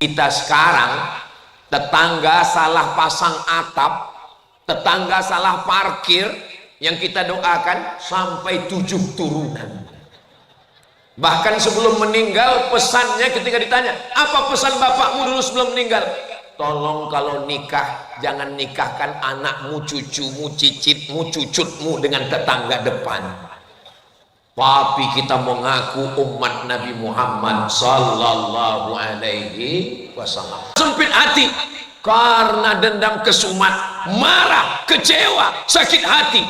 Kita sekarang tetangga salah pasang atap, tetangga salah parkir, yang kita doakan sampai 7 turunan. Bahkan sebelum meninggal pesannya ketika ditanya, apa pesan bapakmu dulu sebelum meninggal? Tolong kalau nikah jangan nikahkan anakmu, cucumu, cicitmu, cucutmu dengan tetangga depan. Tapi kita mengaku umat Nabi Muhammad sallallahu alaihi wasallam. Sempit hati karena dendam kesumat, marah, kecewa, sakit hati.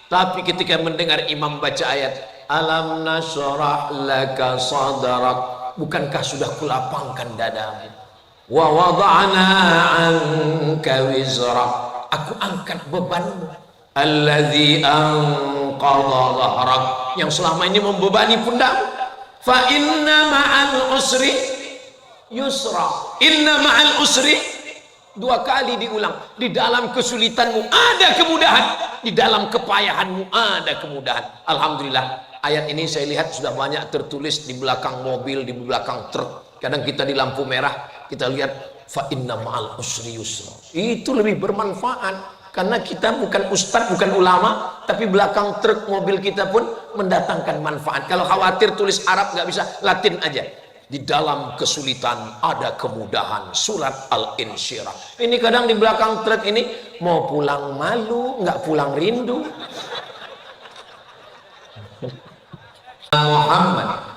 Tapi ketika mendengar imam baca ayat alam nashrah laka sadrak, bukankah sudah kulapangkan dadamu, wa wada'na anka wizrak, aku angkat bebanmu, alladzi anqadha dhahrak, yang selama ini membebani pundakmu, fa inna ma'al usri yusra, inna ma'al usri, 2 kali diulang, di dalam kesulitanmu ada kemudahan, di dalam kepayahanmu ada kemudahan. Alhamdulillah, ayat ini saya lihat sudah banyak tertulis di belakang mobil, di belakang truk. Kadang kita di lampu merah kita lihat fa inna ma'al usri yusra, itu lebih bermanfaat karena kita bukan ustadz, bukan ulama, tapi belakang truk mobil kita pun mendatangkan manfaat. Kalau khawatir tulis Arab nggak bisa, Latin aja. Di dalam kesulitan ada kemudahan, surat Al-Insyirah. Ini kadang di belakang truk ini mau pulang malu, nggak pulang rindu. Muhammad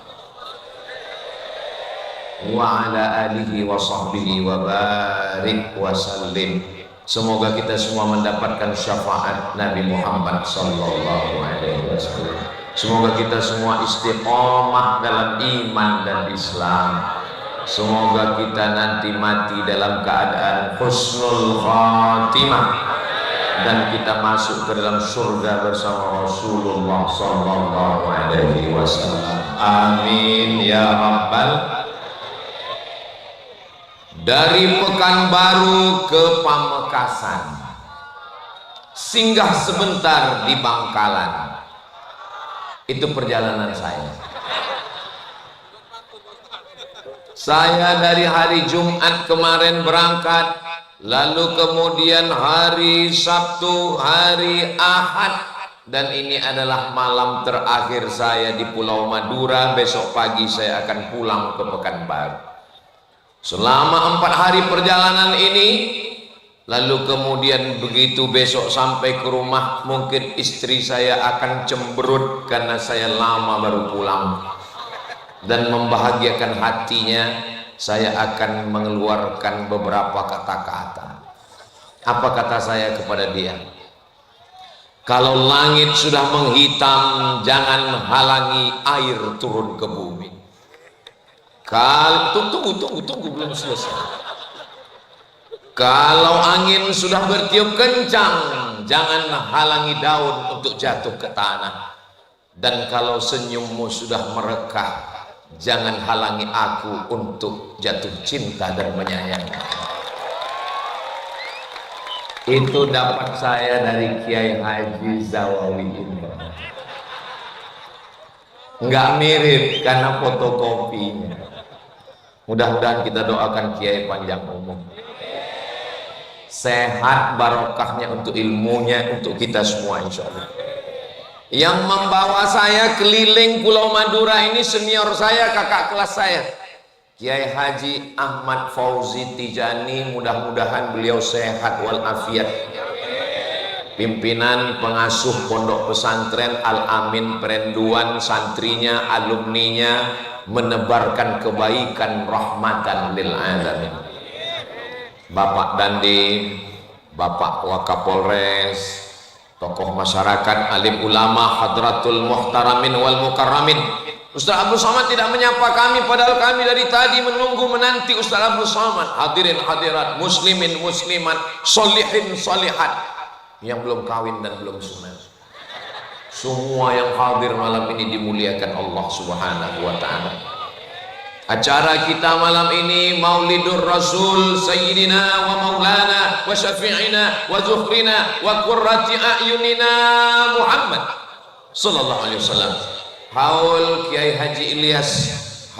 wa ala alihi wa sahbihi wa barik wa sallim. Semoga kita semua mendapatkan syafaat Nabi Muhammad sallallahu alaihi wasallam. Semoga kita semua istiqomah dalam iman dan Islam. Semoga kita nanti mati dalam keadaan husnul khatimah dan kita masuk ke dalam surga bersama Rasulullah sallallahu alaihi wasallam. Amin ya rabbal. Dari Pekanbaru ke Pamekasan, singgah sebentar di Bangkalan. Itu perjalanan saya. Saya dari hari Jumat kemarin berangkat, lalu kemudian hari Sabtu, hari Ahad, dan ini adalah malam terakhir saya di Pulau Madura. Besok pagi saya akan pulang ke Pekanbaru. Selama 4 hari perjalanan ini, lalu kemudian begitu besok sampai ke rumah, mungkin istri saya akan cemberut karena saya lama baru pulang, dan membahagiakan hatinya saya akan mengeluarkan beberapa kata-kata. Apa kata saya kepada dia? Kalau langit sudah menghitam, jangan halangi air turun ke bumi. Tunggu belum selesai. Kalau angin sudah bertiup kencang, jangan halangi daun untuk jatuh ke tanah. Dan kalau senyummu sudah merekah, jangan halangi aku untuk jatuh cinta dan menyayangi. Itu dapat saya dari Kiai Haji Zawawi ini. Nggak mirip karena fotokopinya. Mudah-mudahan kita doakan Kiai panjang umur, sehat barokahnya untuk ilmunya, untuk kita semua insya Allah. Yang membawa saya keliling Pulau Madura ini senior saya, kakak kelas saya, Kiai Haji Ahmad Fauzi Tijani. Mudah-mudahan beliau sehat walafiat. Pimpinan pengasuh pondok pesantren Al-Amin Perenduan, santrinya, alumninya, menebarkan kebaikan rahmatan lil alamin. Bapak Dandi, Bapak Wakapolres, tokoh masyarakat, alim ulama, hadratul muhtaramin wal mukarramin. Ustaz Abdul Somad tidak menyapa kami, padahal kami dari tadi menunggu menanti Ustaz Abdul Somad. Hadirin hadirat, muslimin muslimat, solihin solihat, yang belum kawin dan belum sunat, semua yang hadir malam ini dimuliakan Allah subhanahu wa ta'ala. Acara kita malam ini Maulidur Rasul Sayyidina wa Maulana wa Syafi'ina wa Zuhrina wa Qurrati A'yunina Muhammad sallallahu alaihi wasallam. Haul Kiai Haji Ilyas,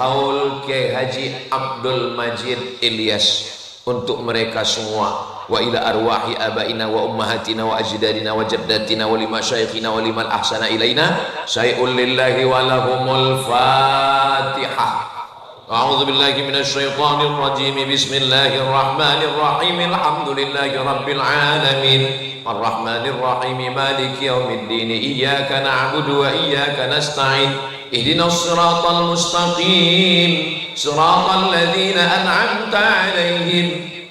haul Kiai Haji Abdul Majid Ilyas untuk mereka semua, wa ila arwahi abaina wa ummahatina wa ajdadina wa jaddatina wa limasyayikhina wa liman ahsana ilaina syai'un lillahi wa lahumul Fatihah. A'udzu billahi minasy syaithanir rajim. Bismillahir rahmanir rahim. Alhamdulillahi rabbil alamin. Arrahmanir rahim. Maliki yaumiddin. Iyyaka na'budu wa iyyaka nasta'in. Ihdinas siratal mustaqim. Siratal ladzina an'amta 'alaihim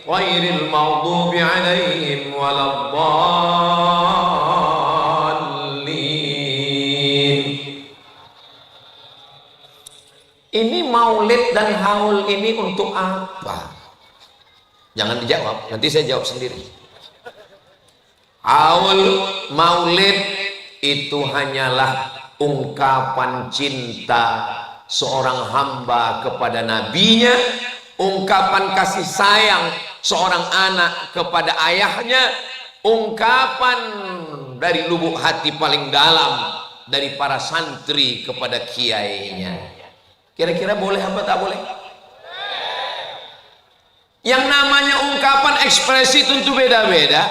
ghairil maghdubi 'alaihim waladdallin. Ini maulid dan haul ini untuk apa? Jangan dijawab, nanti saya jawab sendiri. Haul, maulid itu hanyalah ungkapan cinta seorang hamba kepada nabinya, ungkapan kasih sayang seorang anak kepada ayahnya, ungkapan dari lubuk hati paling dalam dari para santri kepada kiainya. Kira-kira boleh apa tak boleh? Yang namanya ungkapan ekspresi tentu beda-beda.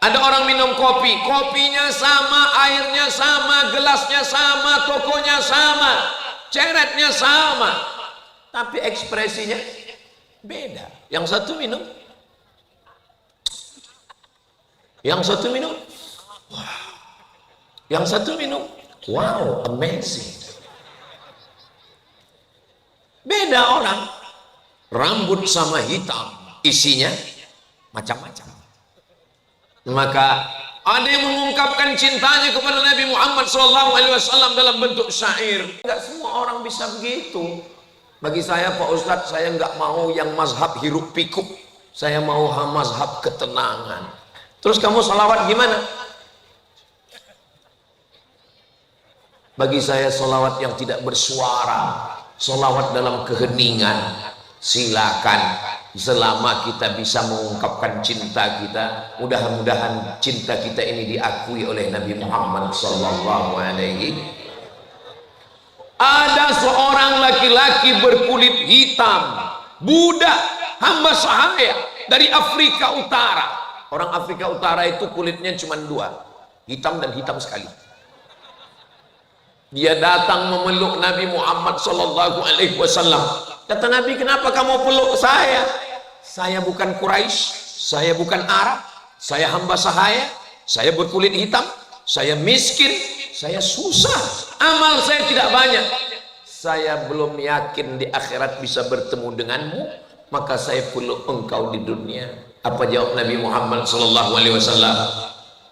Ada orang minum kopi, kopinya sama, airnya sama, gelasnya sama, tokonya sama, ceretnya sama, tapi ekspresinya beda. Yang satu minum, yang satu minum, wow. Yang satu minum, wow, amazing. Beda orang, rambut sama hitam, isinya macam-macam. Maka ada yang mengungkapkan cintanya kepada Nabi Muhammad SAW dalam bentuk syair. Tidak semua orang bisa begitu. Bagi saya, Pak Ustadz, saya nggak mau yang mazhab hiruk pikuk. Saya mau mazhab ketenangan. Terus kamu salawat gimana? Bagi saya salawat yang tidak bersuara, salawat dalam keheningan. Silakan, selama kita bisa mengungkapkan cinta kita, mudah-mudahan cinta kita ini diakui oleh Nabi Muhammad SAW. Ada seorang laki-laki berkulit hitam, budak, hamba sahaya dari Afrika Utara. Orang Afrika Utara itu kulitnya cuma dua, hitam dan hitam sekali. Dia datang memeluk Nabi Muhammad SAW. Kata Nabi, kenapa kamu peluk saya? Saya bukan Quraisy, saya bukan Arab, saya hamba sahaya, saya berkulit hitam, saya miskin, saya susah, amal saya tidak banyak, saya belum yakin di akhirat bisa bertemu denganmu, maka saya peluk engkau di dunia. Apa jawab Nabi Muhammad SAW?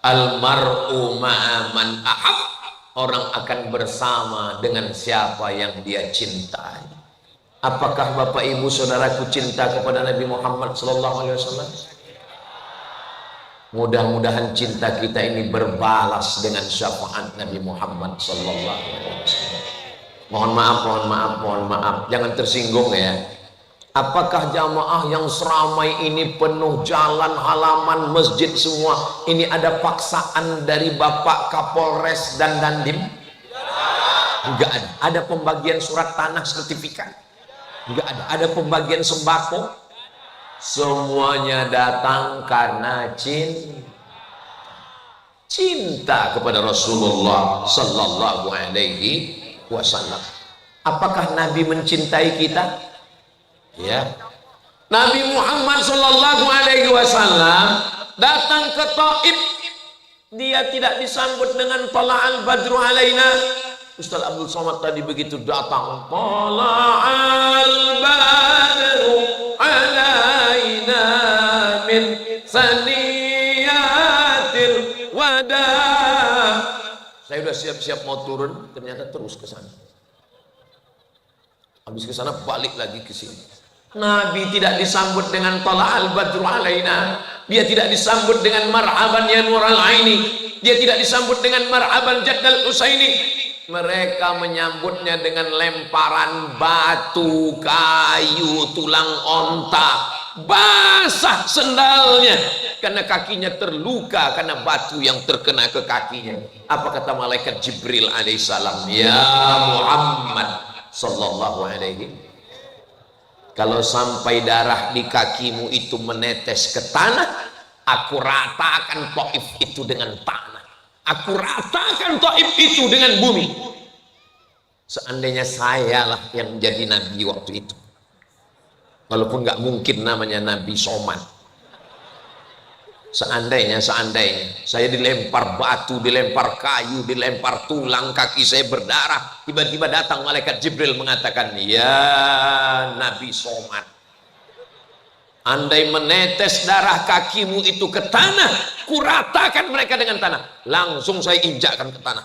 Al-mar'u ma'a man ahab. Orang akan bersama dengan siapa yang dia cintai. Apakah Bapak Ibu Saudaraku cinta kepada Nabi Muhammad SAW? Mudah-mudahan cinta kita ini berbalas dengan syafaat Nabi Muhammad SAW. Mohon maaf, jangan tersinggung ya. Apakah jamaah yang seramai ini penuh jalan, halaman, masjid semua ini ada paksaan dari Bapak Kapolres dan Dandim? Enggak ada. Ada pembagian surat tanah sertifikat? Enggak ada. Ada pembagian sembako? Semuanya datang karena cinta kepada Rasulullah Sallallahu Alaihi Wasallam. Apakah Nabi mencintai kita? Ya, Nabi Muhammad Sallallahu Alaihi Wasallam datang ke Taif, dia tidak disambut dengan tala'al badru alaina. Ustaz Abdul Somad tadi begitu datang, tala'al badru alaina min saniyatil wada. Saya sudah siap-siap mau turun, ternyata terus ke sana. Habis ke sana balik lagi ke sini. Nabi tidak disambut dengan tala'al badru alaina. Dia tidak disambut dengan marhaban ya nural aini. Dia tidak disambut dengan marhaban jaddal usaini. Mereka menyambutnya dengan lemparan batu, kayu, tulang onta. Basah sendalnya karena kakinya terluka karena batu yang terkena ke kakinya. Apa kata malaikat Jibril alaihissalam? Ya Muhammad, sallallahu alaihi. Kalau sampai darah di kakimu itu menetes ke tanah, aku ratakan Taif itu dengan tanah, aku ratakan Taif itu dengan bumi. Seandainya sayalah yang menjadi nabi waktu itu, walaupun nggak mungkin namanya Nabi Somad. Seandainya saya dilempar batu, dilempar kayu, dilempar tulang, kaki saya berdarah, tiba-tiba datang malaikat Jibril mengatakan, ya Nabi Somad, andai menetes darah kakimu itu ke tanah, kuratakan mereka dengan tanah. Langsung saya injakkan ke tanah.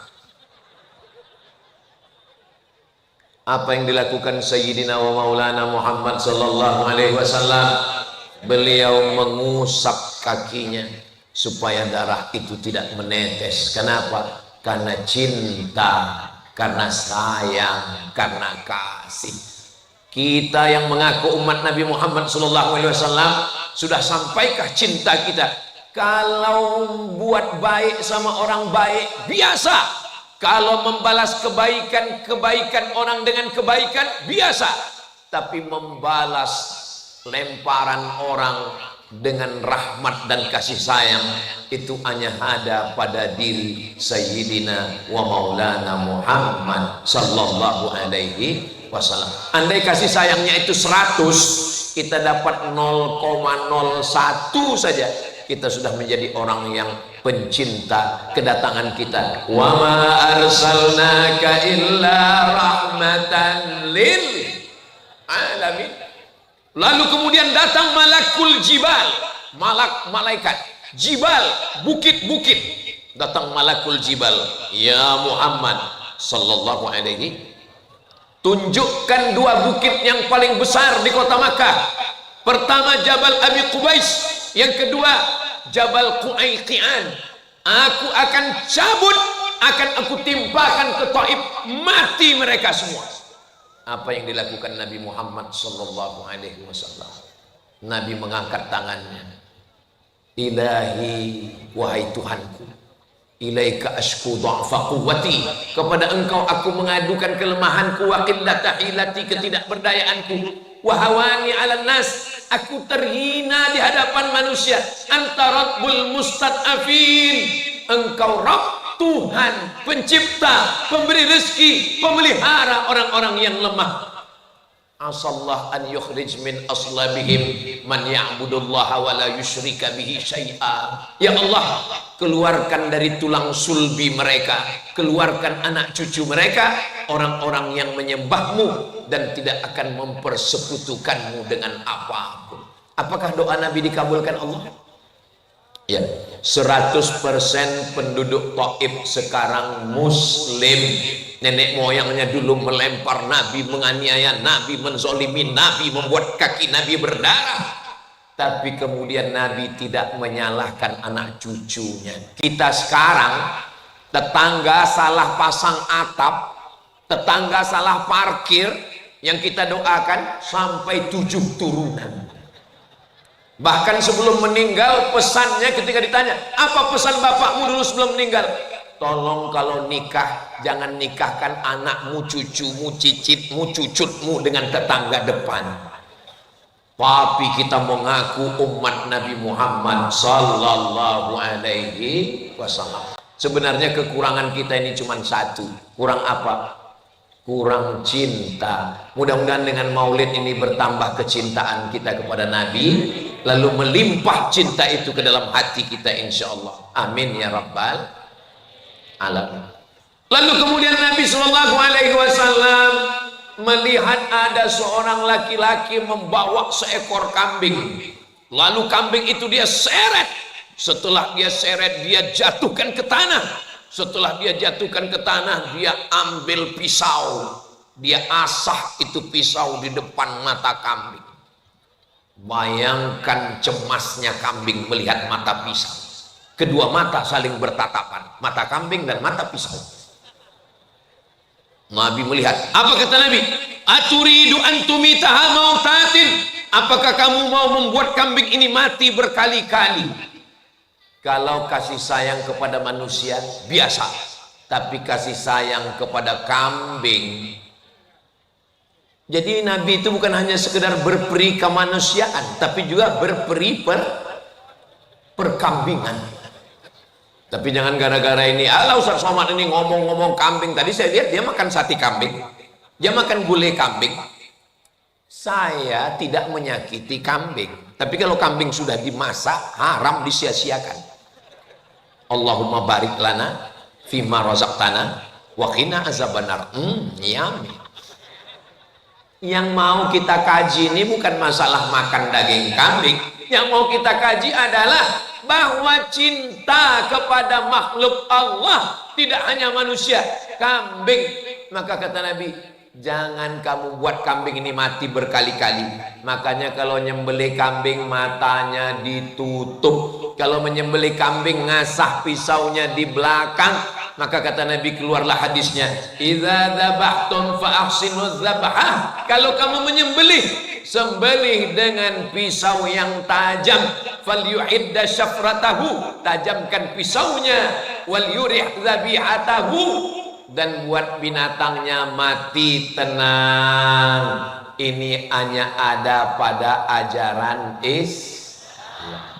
Apa yang dilakukan Sayyidina wa Maulana Muhammad sallallahu alaihi wasallam? Beliau mengusap kakinya supaya darah itu tidak menetes. Kenapa? Karena cinta, karena sayang, karena kasih. Kita yang mengaku umat Nabi Muhammad SAW sudah sampaikah cinta kita? Kalau buat baik sama orang baik biasa, kalau membalas kebaikan orang dengan kebaikan biasa, tapi membalas lemparan orang dengan rahmat dan kasih sayang itu hanya ada pada diri Sayyidina wa Maulana Muhammad sallallahu alaihi wasallam. Andai kasih sayangnya itu 100, kita dapat 0,01 saja, kita sudah menjadi orang yang pencinta kedatangan kita. Wa ma arsalnaka illa rahmatan lil alamin. Lalu kemudian datang malakul jibal, malaikat jibal, bukit-bukit. Datang malakul jibal, ya Muhammad sallallahu alaihi, tunjukkan 2 bukit yang paling besar di kota Makkah. Pertama Jabal Abi Qubais, yang kedua Jabal Qu'ayqi'an. Aku akan cabut, akan aku timpakan ke Taif, mati mereka semua. Apa yang dilakukan Nabi Muhammad sallallahu alaihi wasallam? Nabi mengangkat tangannya. Ilahi, wahai Tuhanku, ilaika ashku dha'fa quwwati, kepada engkau aku mengadukan kelemahanku, wa qillata hilati, ketidakberdayaanku, wa hawani 'alan nas, aku terhina di hadapan manusia. Anta rabbul mustad'afin, engkau Rabb, Tuhan, pencipta, pemberi rezeki, pemelihara orang-orang yang lemah. Asallah an yukhrij min aslabihim man ya'budullaha wa la yusyrika bihi syai'a. Ya Allah, keluarkan dari tulang sulbi mereka, keluarkan anak cucu mereka, orang-orang yang menyembahmu dan tidak akan mempersekutukanmu dengan apapun. Apakah doa Nabi dikabulkan Allah? Ya, 100% penduduk Taif sekarang muslim. Nenek moyangnya dulu melempar Nabi, menganiaya Nabi, menzolimi Nabi, membuat kaki Nabi berdarah. Tapi kemudian Nabi tidak menyalahkan anak cucunya. Kita sekarang, tetangga salah pasang atap, tetangga salah parkir, yang kita doakan sampai 7 turunan. Bahkan sebelum meninggal, pesannya ketika ditanya, apa pesan bapakmu dulu sebelum meninggal? Tolong kalau nikah, jangan nikahkan anakmu, cucumu, cicitmu, cucutmu dengan tetangga depan. Tapi kita mengaku umat Nabi Muhammad sallallahu alaihi wasallam. Sebenarnya kekurangan kita ini cuma satu. Kurang apa? Kurang cinta. Mudah-mudahan dengan maulid ini bertambah kecintaan kita kepada Nabi, lalu melimpah cinta itu ke dalam hati kita insyaallah. Amin ya rabbal alamin. Lalu kemudian Nabi sallallahu alaihi wasallam melihat ada seorang laki-laki membawa seekor kambing. Lalu kambing itu dia seret. Setelah dia seret, dia jatuhkan ke tanah. Setelah dia jatuhkan ke tanah, dia ambil pisau, dia asah itu pisau di depan mata kambing. Bayangkan cemasnya kambing melihat mata pisau. Kedua mata saling bertatapan, mata kambing dan mata pisau. Nabi melihat, apa kata Nabi? Aturidu antumitaha mautatin, apakah kamu mau membuat kambing ini mati berkali-kali? Kalau kasih sayang kepada manusia biasa, tapi kasih sayang kepada kambing Jadi Nabi itu bukan hanya sekedar berperi kemanusiaan, tapi juga berperi perkambingan. Tapi jangan gara-gara ini, ala Ustaz Somad ini ngomong-ngomong kambing. Tadi saya lihat dia makan sate kambing, dia makan gulai kambing. Saya tidak menyakiti kambing, tapi kalau kambing sudah dimasak, haram disia-siakan. Allahumma barik lana fima razaqtana wa qina azabannar. Yummy. Yang mau kita kaji ini bukan masalah makan daging kambing. Yang mau kita kaji adalah bahwa cinta kepada makhluk Allah tidak hanya manusia, kambing. Maka kata Nabi, jangan kamu buat kambing ini mati berkali-kali. Makanya kalau nyembelih kambing matanya ditutup. Kalau menyembelih kambing ngasah pisaunya di belakang. Maka kata Nabi, keluarlah hadisnya, idza dzabhtum fa ahsinuz dzabhah. Kalau kamu menyembelih, sembelih dengan pisau yang tajam. Falyu'idda syafratahu, tajamkan pisaunya. Wal yurih dzabihatahu, dan buat binatangnya mati tenang. Ini hanya ada pada ajaran Islam.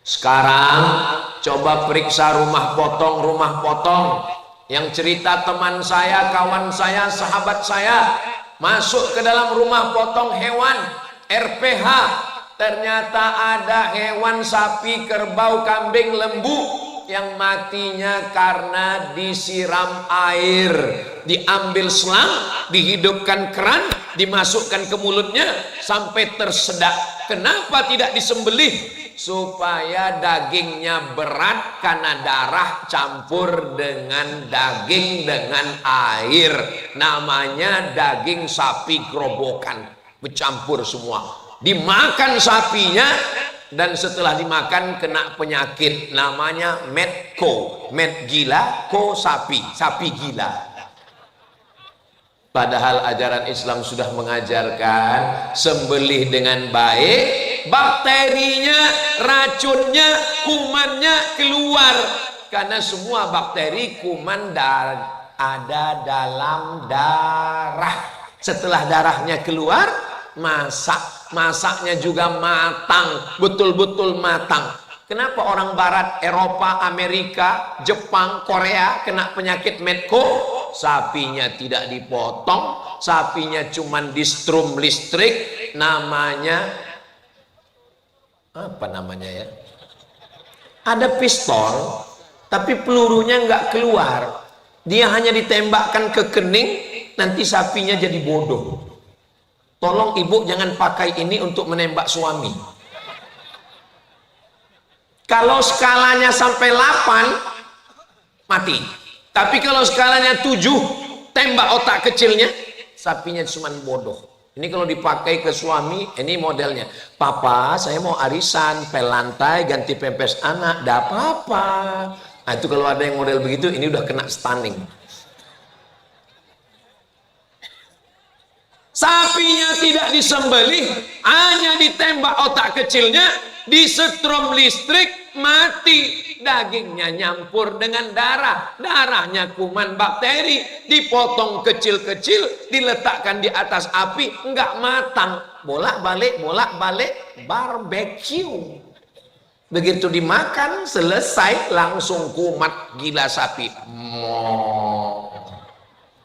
Sekarang coba periksa rumah potong yang cerita teman saya, kawan saya, sahabat saya masuk ke dalam rumah potong hewan RPH. Ternyata ada hewan sapi, kerbau, kambing, lembu yang matinya karena disiram air. Diambil selang, dihidupkan keran, dimasukkan ke mulutnya sampai tersedak. Kenapa tidak disembelih? Supaya dagingnya berat karena darah campur dengan daging dengan air. Namanya daging sapi gerobokan, bercampur semua. Dimakan sapinya, dan setelah dimakan kena penyakit namanya medco, med gila, ko sapi, sapi gila. Padahal ajaran Islam sudah mengajarkan sembelih dengan baik, bakterinya, racunnya, kumannya keluar. Karena semua bakteri, kuman ada dalam darah. Setelah darahnya keluar, masaknya juga matang, betul-betul matang. Kenapa orang barat, Eropa, Amerika, Jepang, Korea kena penyakit medco? Sapinya tidak dipotong, sapinya cuman di strum listrik, namanya apa namanya ya? Ada pistol, tapi pelurunya nggak keluar. Dia hanya ditembakkan ke kening, nanti sapinya jadi bodoh. Tolong ibu jangan pakai ini untuk menembak suami. Kalau skalanya sampai 8, mati. Tapi kalau skalanya 7, tembak otak kecilnya, sapinya cuma bodoh. Ini kalau dipakai ke suami, ini modelnya. Papa, saya mau arisan, pel lantai, ganti pempes anak, dah apa-apa. Nah itu kalau ada yang model begitu, ini udah kena stunning. Sapinya tidak disembelih, hanya ditembak otak kecilnya, disetrum listrik, mati. Dagingnya nyampur dengan darah, darahnya kuman bakteri, dipotong kecil-kecil, diletakkan di atas api, enggak matang, bolak-balik barbecue. Begitu dimakan selesai, langsung kumat gila sapi.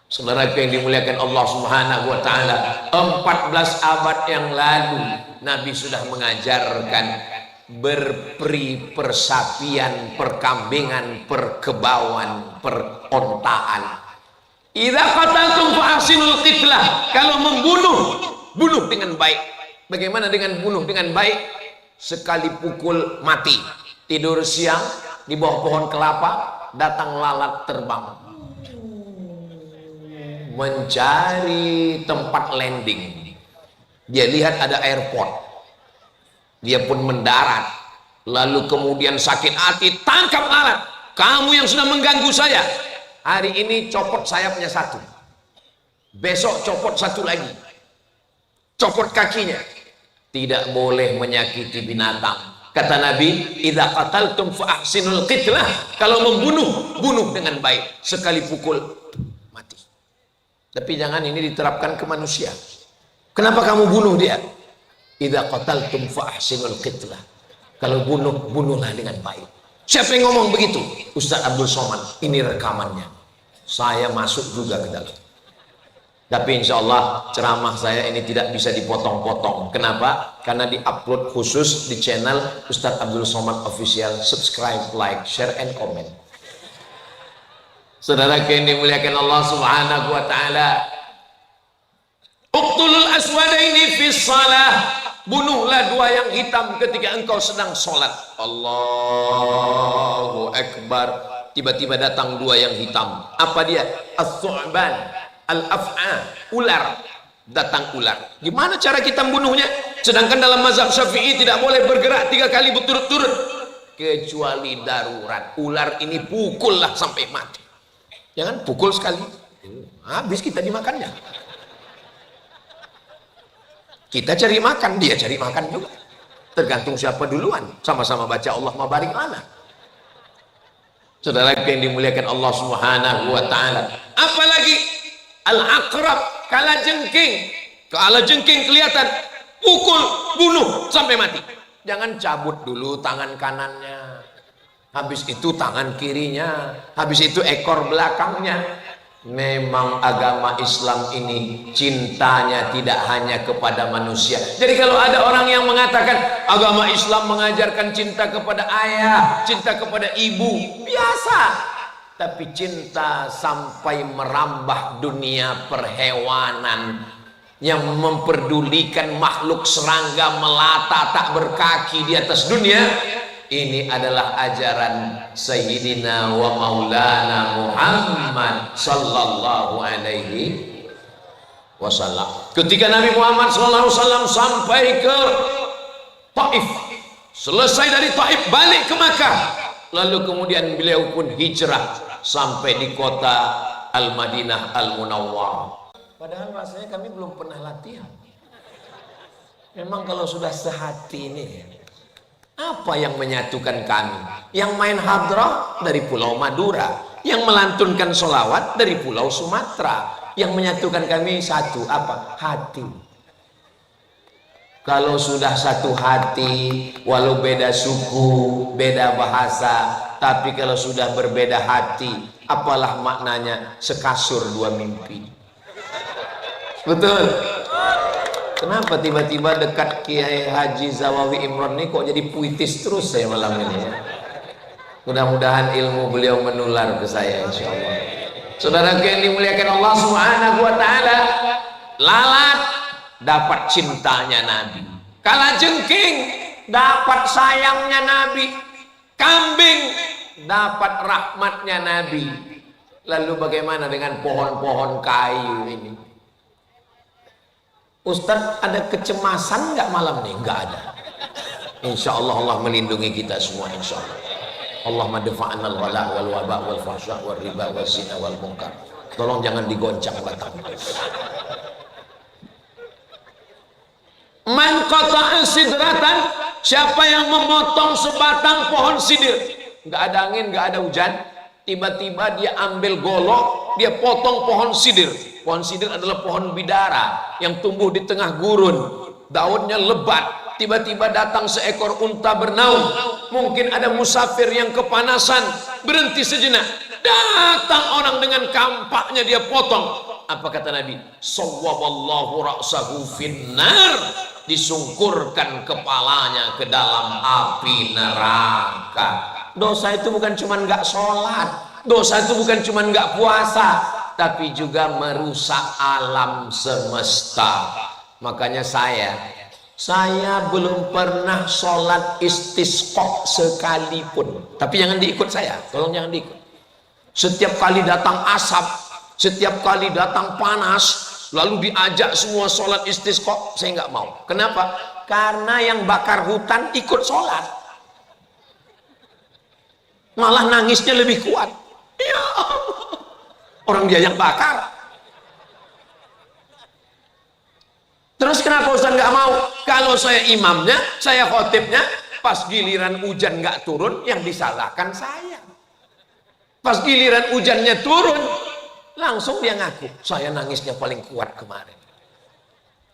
Saudara yang dimuliakan Allah Subhanahu wa taala, 14 abad yang lalu Nabi sudah mengajarkan berperi persapian, perkambingan, perkebauan, perontaan. Idza qataltum fa ahsinul qitlah. Kalau membunuh, bunuh dengan baik. Bagaimana dengan bunuh dengan baik? Sekali pukul mati. Tidur siang di bawah pohon kelapa, datang lalat terbang mencari tempat landing. Dia lihat ada airport, dia pun mendarat. Lalu kemudian sakit hati, tangkap lalat. Kamu yang sudah mengganggu saya, hari ini copot sayapnya satu, besok copot satu lagi, copot kakinya. Tidak boleh menyakiti binatang. Kata Nabi, idza qataltum fa ahsinul qitlah. Kalau membunuh, bunuh dengan baik. Sekali pukul mati. Tapi jangan ini diterapkan ke manusia. Kenapa kamu bunuh dia? Idza qataltum fa ahsinul qitlah. Kalau bunuh, bunuhlah dengan baik. Siapa yang ngomong begitu? Ustaz Abdul Somad. Ini rekamannya. Saya masuk juga ke dalam. Tapi insya Allah ceramah saya ini tidak bisa dipotong-potong. Kenapa? Karena diupload khusus di channel Ustaz Abdul Somad Official. Subscribe, like, share, and comment. Saudara yang dimuliakan Allah Subhanahu wa Ta'ala, uqtulul aswadaini fis shalah. Bunuhlah dua yang hitam ketika engkau sedang sholat. Allahu Akbar. Tiba-tiba datang dua yang hitam. Apa dia? As-su'ban, al-af'a, ular. Datang ular. Gimana cara kita membunuhnya? Sedangkan dalam mazhab Syafi'i tidak boleh bergerak 3 kali berturut-turut kecuali darurat. Ular ini pukullah sampai mati. Jangan pukul sekali, habis kita dimakannya. Kita cari makan, dia cari makan juga. Tergantung siapa duluan. Sama-sama baca Allahumma barik lana. Saudara yang dimuliakan Allah Subhanahu wa Ta'ala. Apalagi al-aqrab, kalajengking. Kalajengking kelihatan, pukul, bunuh sampai mati. Jangan cabut dulu tangan kanannya, habis itu tangan kirinya, habis itu ekor belakangnya. Memang agama Islam ini cintanya tidak hanya kepada manusia. Jadi kalau ada orang yang mengatakan agama Islam mengajarkan cinta kepada ayah, cinta kepada ibu, biasa. Tapi cinta sampai merambah dunia perhewanan, yang memperdulikan makhluk serangga melata tak berkaki di atas dunia, ini adalah ajaran Sayyidina wa Maulana Muhammad sallallahu alaihi wasallam. Ketika Nabi Muhammad sallallahu alaihi wasallam sampai ke Taif, selesai dari Taif balik ke Makkah, lalu kemudian beliau pun hijrah sampai di kota Al-Madinah Al-Munawwarah. Padahal rasanya kami belum pernah latihan. Memang kalau sudah sehati ini, apa yang menyatukan kami? Yang main hadrah dari Pulau Madura, yang melantunkan sholawat dari Pulau Sumatera. Yang menyatukan kami satu, apa? Hati. Kalau sudah satu hati, walau beda suku, beda bahasa, tapi kalau sudah berbeda hati, apalah maknanya sekasur dua mimpi. Betul. Kenapa tiba-tiba dekat Kiai Haji Zawawi Imron ini kok jadi puitis terus saya malam ini ya? Mudah-mudahan ilmu beliau menular ke saya insyaallah. Saudara yang dimuliakan Allah Subhanahu wa Ta'ala, lalat dapat cintanya Nabi, kalajengking dapat sayangnya Nabi, kambing dapat rahmatnya Nabi. Lalu bagaimana dengan pohon-pohon kayu ini? Ustadz, ada kecemasan nggak malam nih? Nggak ada. Insya Allah Allah melindungi kita semua insya Allah. Allahumma dafa'an al-ghala wal waba wal fahsya wal riba wal zina wal munkar. Tolong jangan digoncang batang. Man qata'a sidratan, siapa yang memotong sebatang pohon sidir, nggak ada angin, nggak ada hujan, tiba-tiba dia ambil golok, dia potong pohon sidir. Pohon sidir adalah pohon bidara yang tumbuh di tengah gurun, daunnya lebat. Tiba-tiba datang seekor unta bernaung, mungkin ada musafir yang kepanasan, berhenti sejenak, datang orang dengan kampaknya dia potong. Apa kata Nabi? Sawwaballahu ra'sahu finnar, disungkurkan kepalanya ke dalam api neraka. Dosa itu bukan cuma nggak sholat, dosa itu bukan cuma nggak puasa, tapi juga merusak alam semesta. Makanya saya belum pernah sholat istisqa sekalipun. Tapi jangan diikut saya, tolong jangan diikut. Setiap kali datang asap, setiap kali datang panas, lalu diajak semua sholat istisqa, saya nggak mau. Kenapa? Karena yang bakar hutan ikut sholat, malah nangisnya lebih kuat. Ya, orang dia yang bakar. Terus kenapa Ustaz nggak mau? Kalau saya imamnya, saya khotibnya, pas giliran hujan nggak turun, yang disalahkan saya. Pas giliran hujannya turun, langsung dia ngaku, saya nangisnya paling kuat kemarin.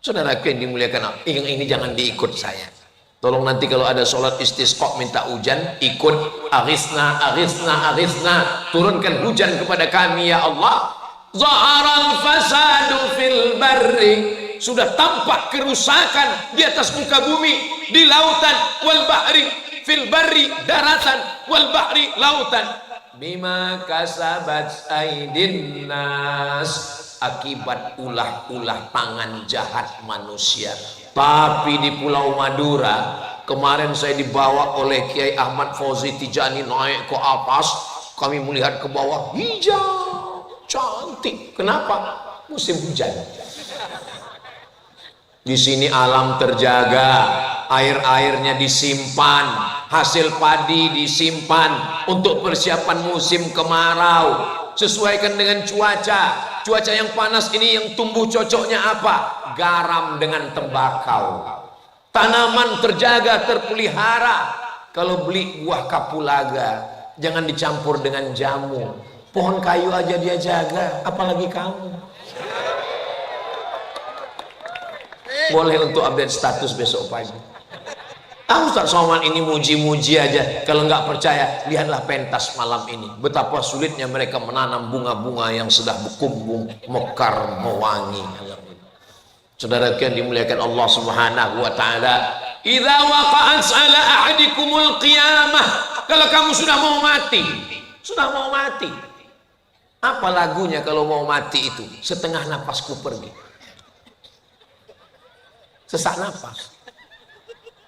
Saudara yang dimuliakan Allah, yang ini jangan diikut saya. Tolong nanti kalau ada sholat istisqa minta hujan, ikut aghithna, aghithna, aghithna, turunkan hujan kepada kami ya Allah. Zaharal fasadu fil barri, sudah tampak kerusakan di atas muka bumi, di lautan, wal bahri, fil barri daratan, wal bahri lautan, bima kasabat aidin nas, akibat ulah-ulah tangan jahat manusia. Tapi di Pulau Madura kemarin saya dibawa oleh Kiai Ahmad Fauzi Tijani naik ke atas, kami melihat ke bawah, hijau cantik. Kenapa? Musim hujan. Di sini alam terjaga, air-airnya disimpan, hasil padi disimpan untuk persiapan musim kemarau. Sesuaikan dengan cuaca yang panas ini, yang tumbuh cocoknya apa? Garam dengan tembakau. Tanaman terjaga, terpelihara. Kalau beli buah kapulaga jangan dicampur dengan jamu. Pohon kayu aja dia jaga, apalagi kamu. Boleh untuk update status besok pagi. Ustaz Somad ini muji-muji aja. Kalau nggak percaya, lihatlah pentas malam ini. Betapa sulitnya mereka menanam bunga-bunga yang sudah berkumbung, mekar, mewangi. Saudara yang dimuliakan Allah Subhanahu wa taala, idza waqa'at 'ala ahadikumul qiyamah, kalau kamu sudah mau mati. Apa lagunya kalau mau mati itu? Setengah napasku pergi. Sesak napas.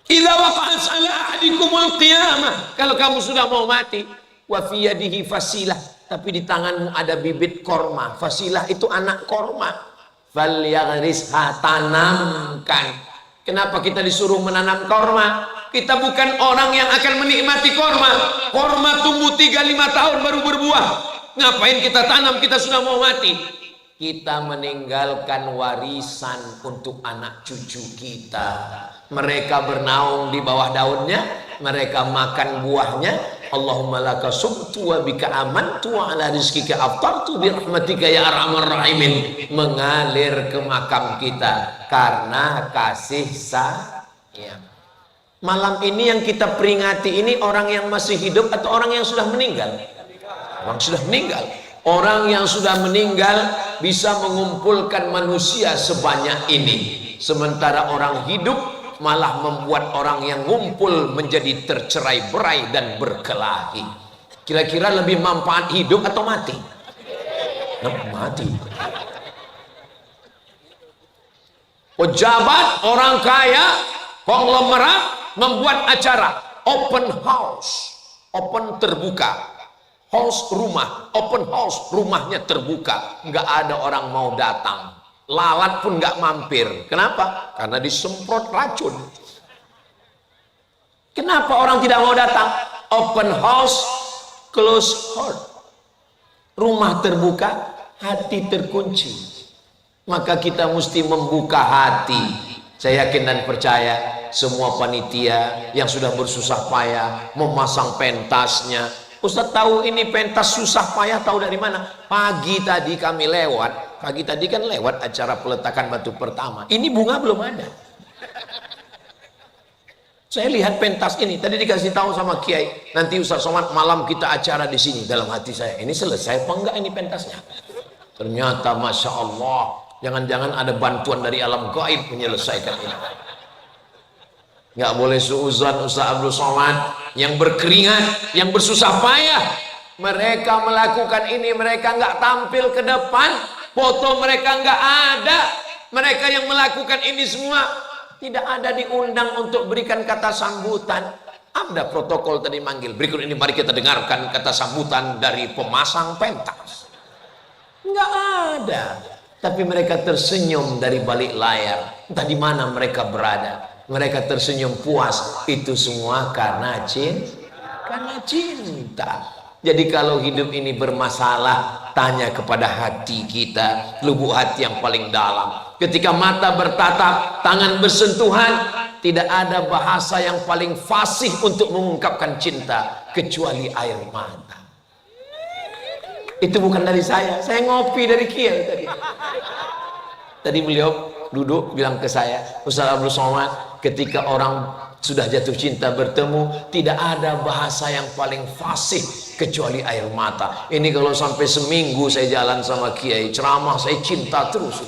Idza waqa'at 'ala ahadikumul qiyamah, kalau kamu sudah mau mati, wa fi yadihi fasilah, tapi di tanganmu ada bibit korma. Fasilah itu anak korma. Falyaghrisha, tanamkan. Kenapa kita disuruh menanam korma? Kita bukan orang yang akan menikmati korma. Korma tumbuh 3-5 tahun baru berbuah. Ngapain kita tanam? Kita sudah mau mati. Kita meninggalkan warisan untuk anak cucu kita. Mereka bernaung di bawah daunnya, mereka makan buahnya. Allahumma laka sumtu wa bika amantu wa ala rizkika aftartu bi rahmatika ya arhamar rahimin, mengalir ke makam kita karena kasih sayang. Malam ini yang kita peringati ini orang yang masih hidup atau orang yang sudah meninggal? Orang sudah meninggal. Orang yang sudah meninggal bisa mengumpulkan manusia sebanyak ini, sementara orang hidup malah membuat orang yang ngumpul menjadi tercerai-berai dan berkelahi. Kira-kira lebih manfaat hidup atau mati? Mati. Pejabat, orang kaya, konglomerat membuat acara open house, open terbuka. House rumah, open house, rumahnya terbuka, nggak ada orang mau datang, lalat pun nggak mampir. Kenapa? Karena disemprot racun. Kenapa orang tidak mau datang? Open house, close heart. Rumah terbuka, hati terkunci. Maka kita mesti membuka hati. Saya yakin dan percaya semua panitia yang sudah bersusah payah memasang pentasnya. Ustaz tahu ini pentas susah payah, tahu dari mana? Pagi tadi kami lewat, pagi tadi kan lewat acara peletakan batu pertama. Ini bunga belum ada. Saya lihat pentas ini, tadi dikasih tahu sama Kiai, nanti Ustaz Somad malam kita acara di sini. Dalam hati saya, ini selesai apa enggak ini pentasnya? Ternyata Masya Allah, jangan-jangan ada bantuan dari alam gaib menyelesaikan ini. Nggak boleh suuzon Ustaz Abdul Somad yang berkeringat, yang bersusah payah. Mereka melakukan ini, mereka nggak tampil ke depan, foto mereka nggak ada. Mereka yang melakukan ini semua tidak ada diundang untuk berikan kata sambutan. Ada protokol tadi manggil. Berikut ini mari kita dengarkan kata sambutan dari pemasang pentas. Nggak ada. Tapi mereka tersenyum dari balik layar. Entah di mana mereka berada. Mereka tersenyum puas. Itu semua karena cinta. Jadi kalau hidup ini bermasalah, tanya kepada hati kita, lubuk hati yang paling dalam. Ketika mata bertatap, tangan bersentuhan, tidak ada bahasa yang paling fasih untuk mengungkapkan cinta kecuali air mata. Itu bukan dari saya ngopi dari Kiai tadi. Tadi beliau duduk bilang ke saya, Ustaz Abdul Somad, ketika orang sudah jatuh cinta bertemu, tidak ada bahasa yang paling fasih kecuali air mata. Ini kalau sampai seminggu saya jalan sama kiai ceramah, saya cinta terus.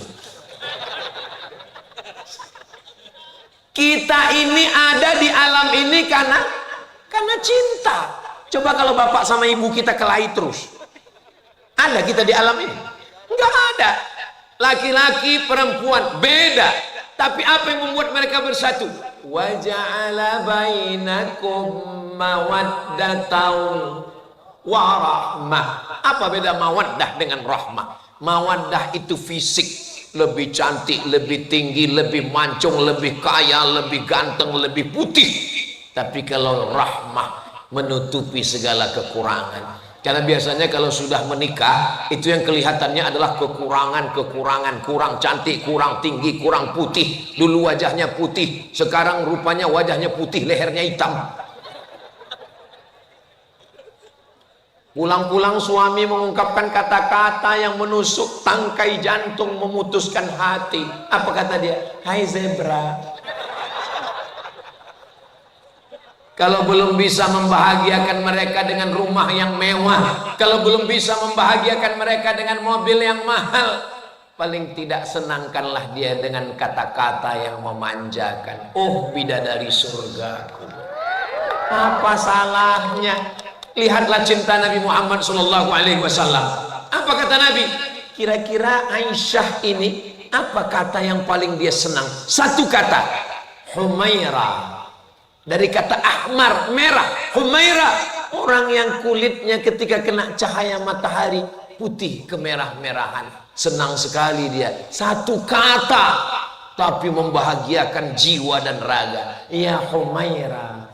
Kita ini ada di alam ini karena cinta. Coba kalau bapak sama ibu kita kelahi terus, ada kita di alam ini? Enggak ada. Laki-laki perempuan beda, tapi apa yang membuat mereka bersatu? Wa ja'ala bainakum mawaddatan wa rahmah. Apa beda mawaddah dengan rahmah? Mawaddah itu fisik, lebih cantik, lebih tinggi, lebih mancung, lebih kaya, lebih ganteng, lebih putih. Tapi kalau rahmah menutupi segala kekurangan. Karena biasanya kalau sudah menikah, itu yang kelihatannya adalah kekurangan, kurang cantik, kurang tinggi, kurang putih. Dulu wajahnya putih, sekarang rupanya wajahnya putih, lehernya hitam. Pulang-pulang suami mengungkapkan kata-kata yang menusuk tangkai jantung, memutuskan hati. Apa kata dia? Hai zebra. Kalau belum bisa membahagiakan mereka dengan rumah yang mewah, kalau belum bisa membahagiakan mereka dengan mobil yang mahal, paling tidak senangkanlah dia dengan kata-kata yang memanjakan. Oh bidadari surgaku, apa salahnya? Lihatlah cinta Nabi Muhammad SAW. Apa kata Nabi? Kira-kira Aisyah ini apa kata yang paling dia senang? Satu kata, Humairah. Dari kata ahmar, merah, Humairah, orang yang kulitnya ketika kena cahaya matahari putih kemerah-merahan. Senang sekali dia. Satu kata tapi membahagiakan jiwa dan raga. Ya Humairah.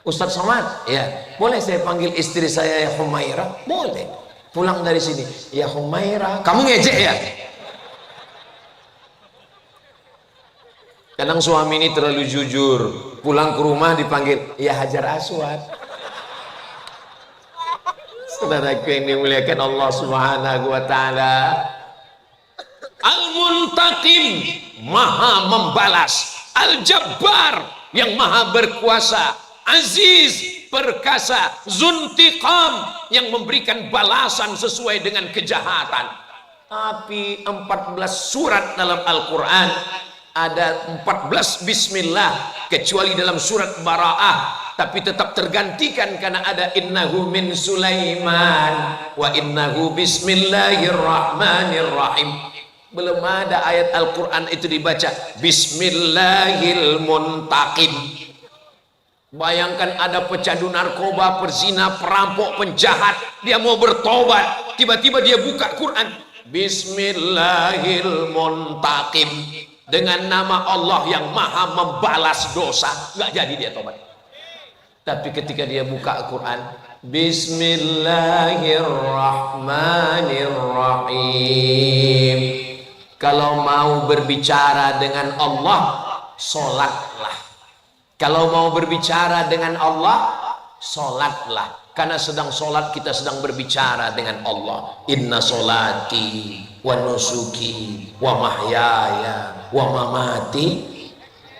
Ustaz Somad, ya boleh saya panggil istri saya ya Humairah? Boleh. Pulang dari sini, ya Humairah. Kamu ngejek ya? Kadang suami ini terlalu jujur, pulang ke rumah dipanggil ya Hajar Aswad. Saudaraku yang dimuliakan Allah Subhanahu wa taala, Al-Muntaqim, maha membalas, Al-Jabbar, yang maha berkuasa, Aziz, perkasa, Zuntiqam, yang memberikan balasan sesuai dengan kejahatan. Tapi 14 surat dalam Al-Quran ada 14 bismillah, kecuali dalam surat Bara'ah, tapi tetap tergantikan karena ada innahu min Sulaiman wa innahu bismillahirrahmanirrahim. Belum ada ayat Al-Quran itu dibaca Bismillahil Muntaqim. Bayangkan ada pecandu narkoba, perzina, perampok, penjahat, dia mau bertobat, tiba-tiba dia buka Quran Bismillahil Muntaqim, dengan nama Allah yang maha membalas dosa. Nggak jadi dia tobat. Tapi ketika dia buka Quran Bismillahirrahmanirrahim, kalau mau berbicara dengan Allah, sholatlah. Kalau mau berbicara dengan Allah, sholatlah. Karena sedang sholat kita sedang berbicara dengan Allah. Inna sholati wa nusuki wa mahyaya wa mamati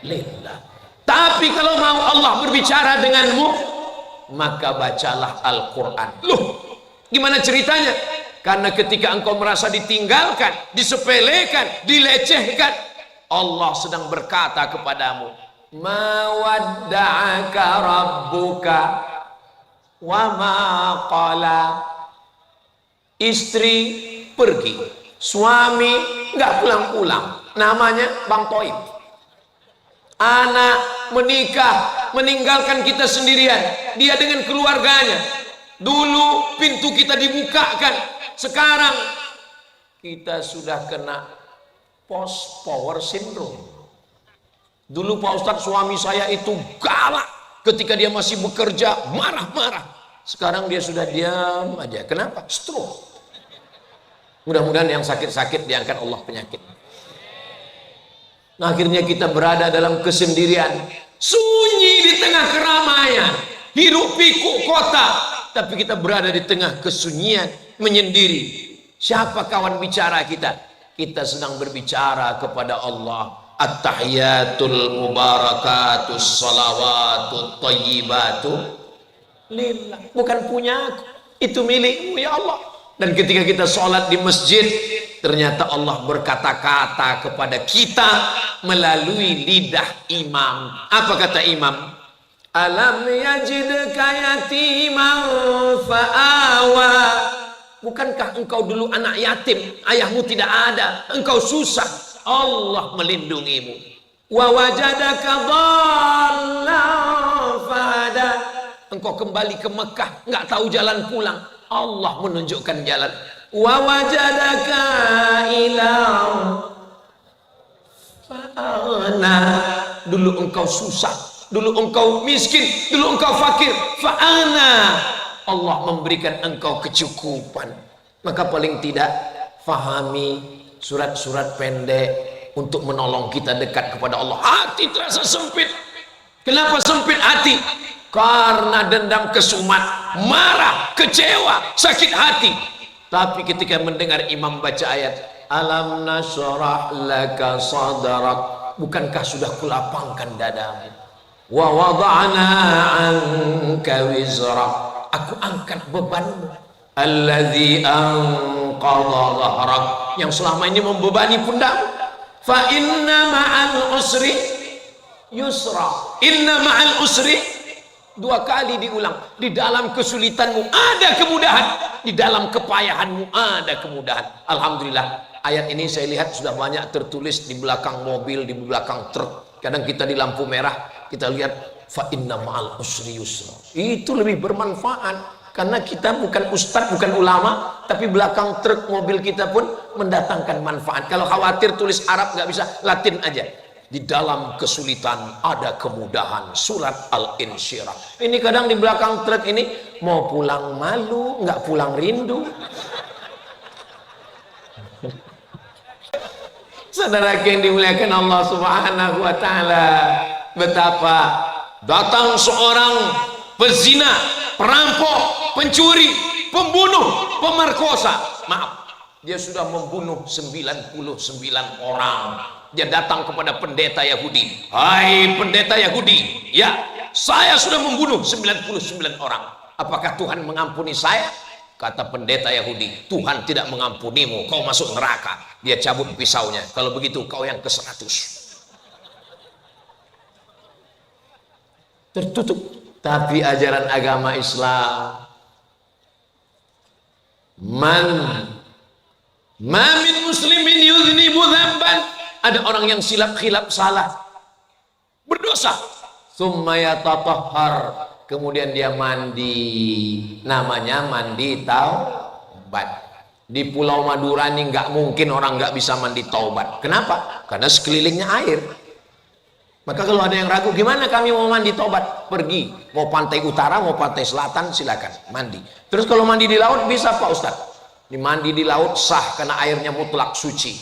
lillah. Tapi kalau mau Allah berbicara denganmu, maka bacalah Al-Quran. Loh, gimana ceritanya? Karena ketika engkau merasa ditinggalkan, disepelekan, dilecehkan, Allah sedang berkata kepadamu, ma wadda'aka rabbuka wa ma qala. Istri pergi, suami nggak pulang-pulang, namanya Bang Toib. Anak menikah, meninggalkan kita sendirian, dia dengan keluarganya. Dulu pintu kita dibukakan, sekarang kita sudah kena post power syndrome. Dulu Pak Ustadz, suami saya itu galak ketika dia masih bekerja, marah-marah. Sekarang dia sudah diam aja. Kenapa? Stroke. Mudah-mudahan yang sakit-sakit diangkat Allah penyakit. Nah, akhirnya kita berada dalam kesendirian, sunyi di tengah keramaian, hiruk pikuk kota, tapi kita berada di tengah kesunyian, menyendiri. Siapa kawan bicara kita? kita sedang berbicara kepada Allah. At-tahiyatul mubarakatus salawatut thayyibatu lillah. Bukan punya aku, itu milikmu ya Allah. Dan ketika kita sholat di masjid, ternyata Allah berkata-kata kepada kita melalui lidah imam. Apa kata imam? Alam yajidka yatiman fa'awa. Bukankah engkau dulu anak yatim, ayahmu tidak ada, engkau susah, Allah melindungimu. Wa wajadaka dhallan fahada. Engkau kembali ke Mekah, nggak tahu jalan pulang, Allah menunjukkan jalan. Wa wajadaka ilam fa'ana. Dulu engkau susah, dulu engkau miskin, dulu engkau fakir, fa'ana. Allah memberikan engkau kecukupan. Maka paling tidak fahami surat-surat pendek untuk menolong kita dekat kepada Allah. Hati terasa sempit. Kenapa sempit hati? Karena dendam, kesumat, marah, kecewa, sakit hati. Tapi ketika mendengar imam baca ayat alam nashrah laka sadrak, bukankah sudah kulapangkan dadamu? Wa wada'na anka wizrak, aku angkat bebanmu. Alladzi anqadha dhahrak, yang selama ini membebani pundakmu. Fa inna ma'al usri yusra. Inna ma'al usri, dua kali diulang. Di dalam kesulitanmu ada kemudahan, di dalam kepayahanmu ada kemudahan. Alhamdulillah, ayat ini saya lihat sudah banyak tertulis di belakang mobil, di belakang truk. Kadang kita di lampu merah, kita lihat fa inna ma'al usri yusra. Itu lebih bermanfaat karena kita bukan ustadz, bukan ulama, tapi belakang truk mobil kita pun mendatangkan manfaat. Kalau khawatir tulis Arab nggak bisa, Latin aja. Di dalam kesulitan ada kemudahan. Surat Al-Insyirah. Ini kadang di belakang truk ini mau pulang malu, nggak pulang rindu. Saudara yang dimuliakan Allah Subhanahu wa taala, betapa datang seorang pezina, perampok, pencuri, pembunuh, pemerkosa. Maaf, dia sudah membunuh 99 orang. Dia datang kepada pendeta Yahudi. Hai pendeta Yahudi, ya, saya sudah membunuh 99 orang. Apakah Tuhan mengampuni saya? Kata pendeta Yahudi, Tuhan tidak mengampunimu, kau masuk neraka. Dia cabut pisaunya. Kalau begitu kau yang ke-100. Tertutup. Tapi ajaran agama Islam, man min muslimin yudhnibu dzamban, ada orang yang silap khilaf salah, berdosa, summa yatatahhar, kemudian dia mandi, namanya mandi taubat. Di Pulau Madura ini nggak mungkin orang nggak bisa mandi taubat. Kenapa? Karena sekelilingnya air. Maka kalau ada yang ragu, gimana kami mau mandi taubat? Pergi, mau pantai utara, mau pantai selatan, silakan mandi. Terus kalau mandi di laut bisa Pak Ustadz? Mandi di laut sah karena airnya mutlak suci.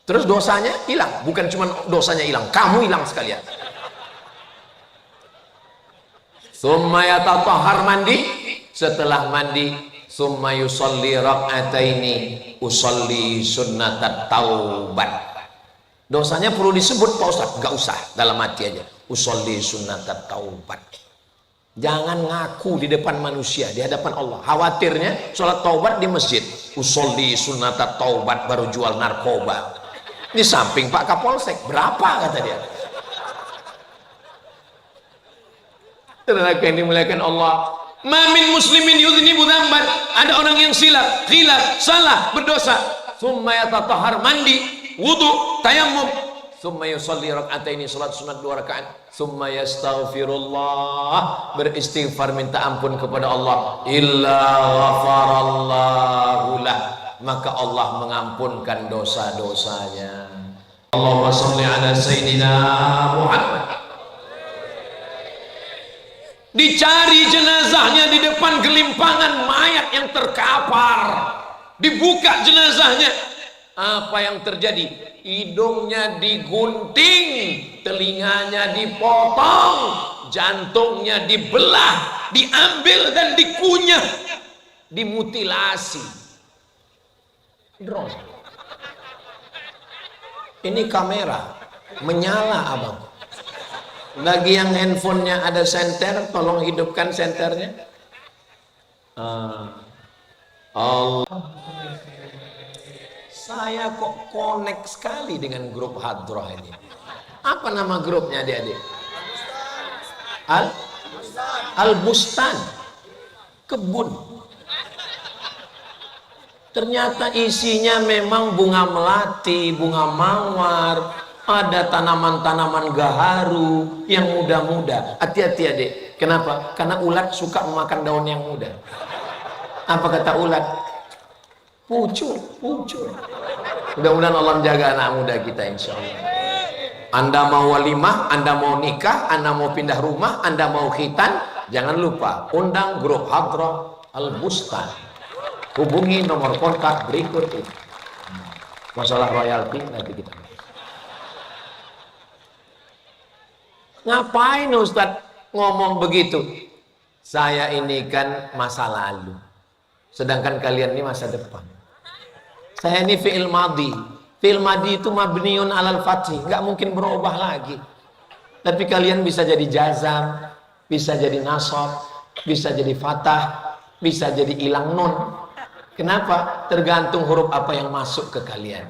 Terus dosanya hilang, bukan cuma dosanya hilang, kamu hilang sekalian. Summa yatatahhar, mandi, setelah mandi summa yusalli rak'ataini usalli sunnatat taubat. Dosanya perlu disebut Pak Ustaz? Gak usah, dalam hati aja. Usolli sunnatat taubat. Jangan ngaku di depan manusia, di hadapan Allah. Khawatirnya sholat taubat di masjid. Usolli sunnatat taubat, baru jual narkoba. Di samping Pak Kapolsek, berapa kata dia? Saudara yang dimuliakan Allah, ma min muslimin yudhnibu dzamban, ada orang yang silap, khilaf, salah, berdosa. Summa yatatahhar, mandi, wudu, tayammum, summa yusalli rak'ataini, salat sunat 2 rakaat, summa yastaghfirullah, beristighfar minta ampun kepada Allah, illa ghafarallahu lah, maka Allah mengampunkan dosa-dosanya. Allahumma shalli ala sayyidina Muhammad. Dicari jenazahnya di depan gelimpangan mayat yang terkapar, dibuka jenazahnya, apa yang terjadi? Hidungnya digunting, telinganya dipotong, jantungnya dibelah, diambil dan dikunyah, dimutilasi. Ini kamera menyala abang. Bagi yang handphonenya ada senter, tolong hidupkan senternya. Allah, saya kok connect sekali dengan grup Hadroh ini. Apa nama grupnya adik-adik? Al-Bustan, kebun. Ternyata isinya memang bunga melati, bunga mawar, ada tanaman-tanaman gaharu yang muda-muda. Hati-hati adik. Kenapa? Karena ulat suka memakan daun yang muda. Apa kata ulat? Pucuk, pucuk. Mudah-mudahan Allah menjaga anak muda kita, insya Allah. Anda mau walimah, Anda mau nikah, Anda mau pindah rumah, Anda mau khitan, jangan lupa undang grup Hadroh Al-Bustan. Hubungi nomor kontak berikut ini. Masalah royalti nanti kita. Ngapain Ustadz ngomong begitu? Saya ini kan masa lalu, sedangkan kalian ini masa depan. Saya ini fi'il madhi. Fi'il madhi itu mabniun alal fathi, nggak mungkin berubah lagi. Tapi kalian bisa jadi jazam, bisa jadi nasab, bisa jadi fatah, bisa jadi ilang nun. Kenapa? Tergantung huruf apa yang masuk ke kalian.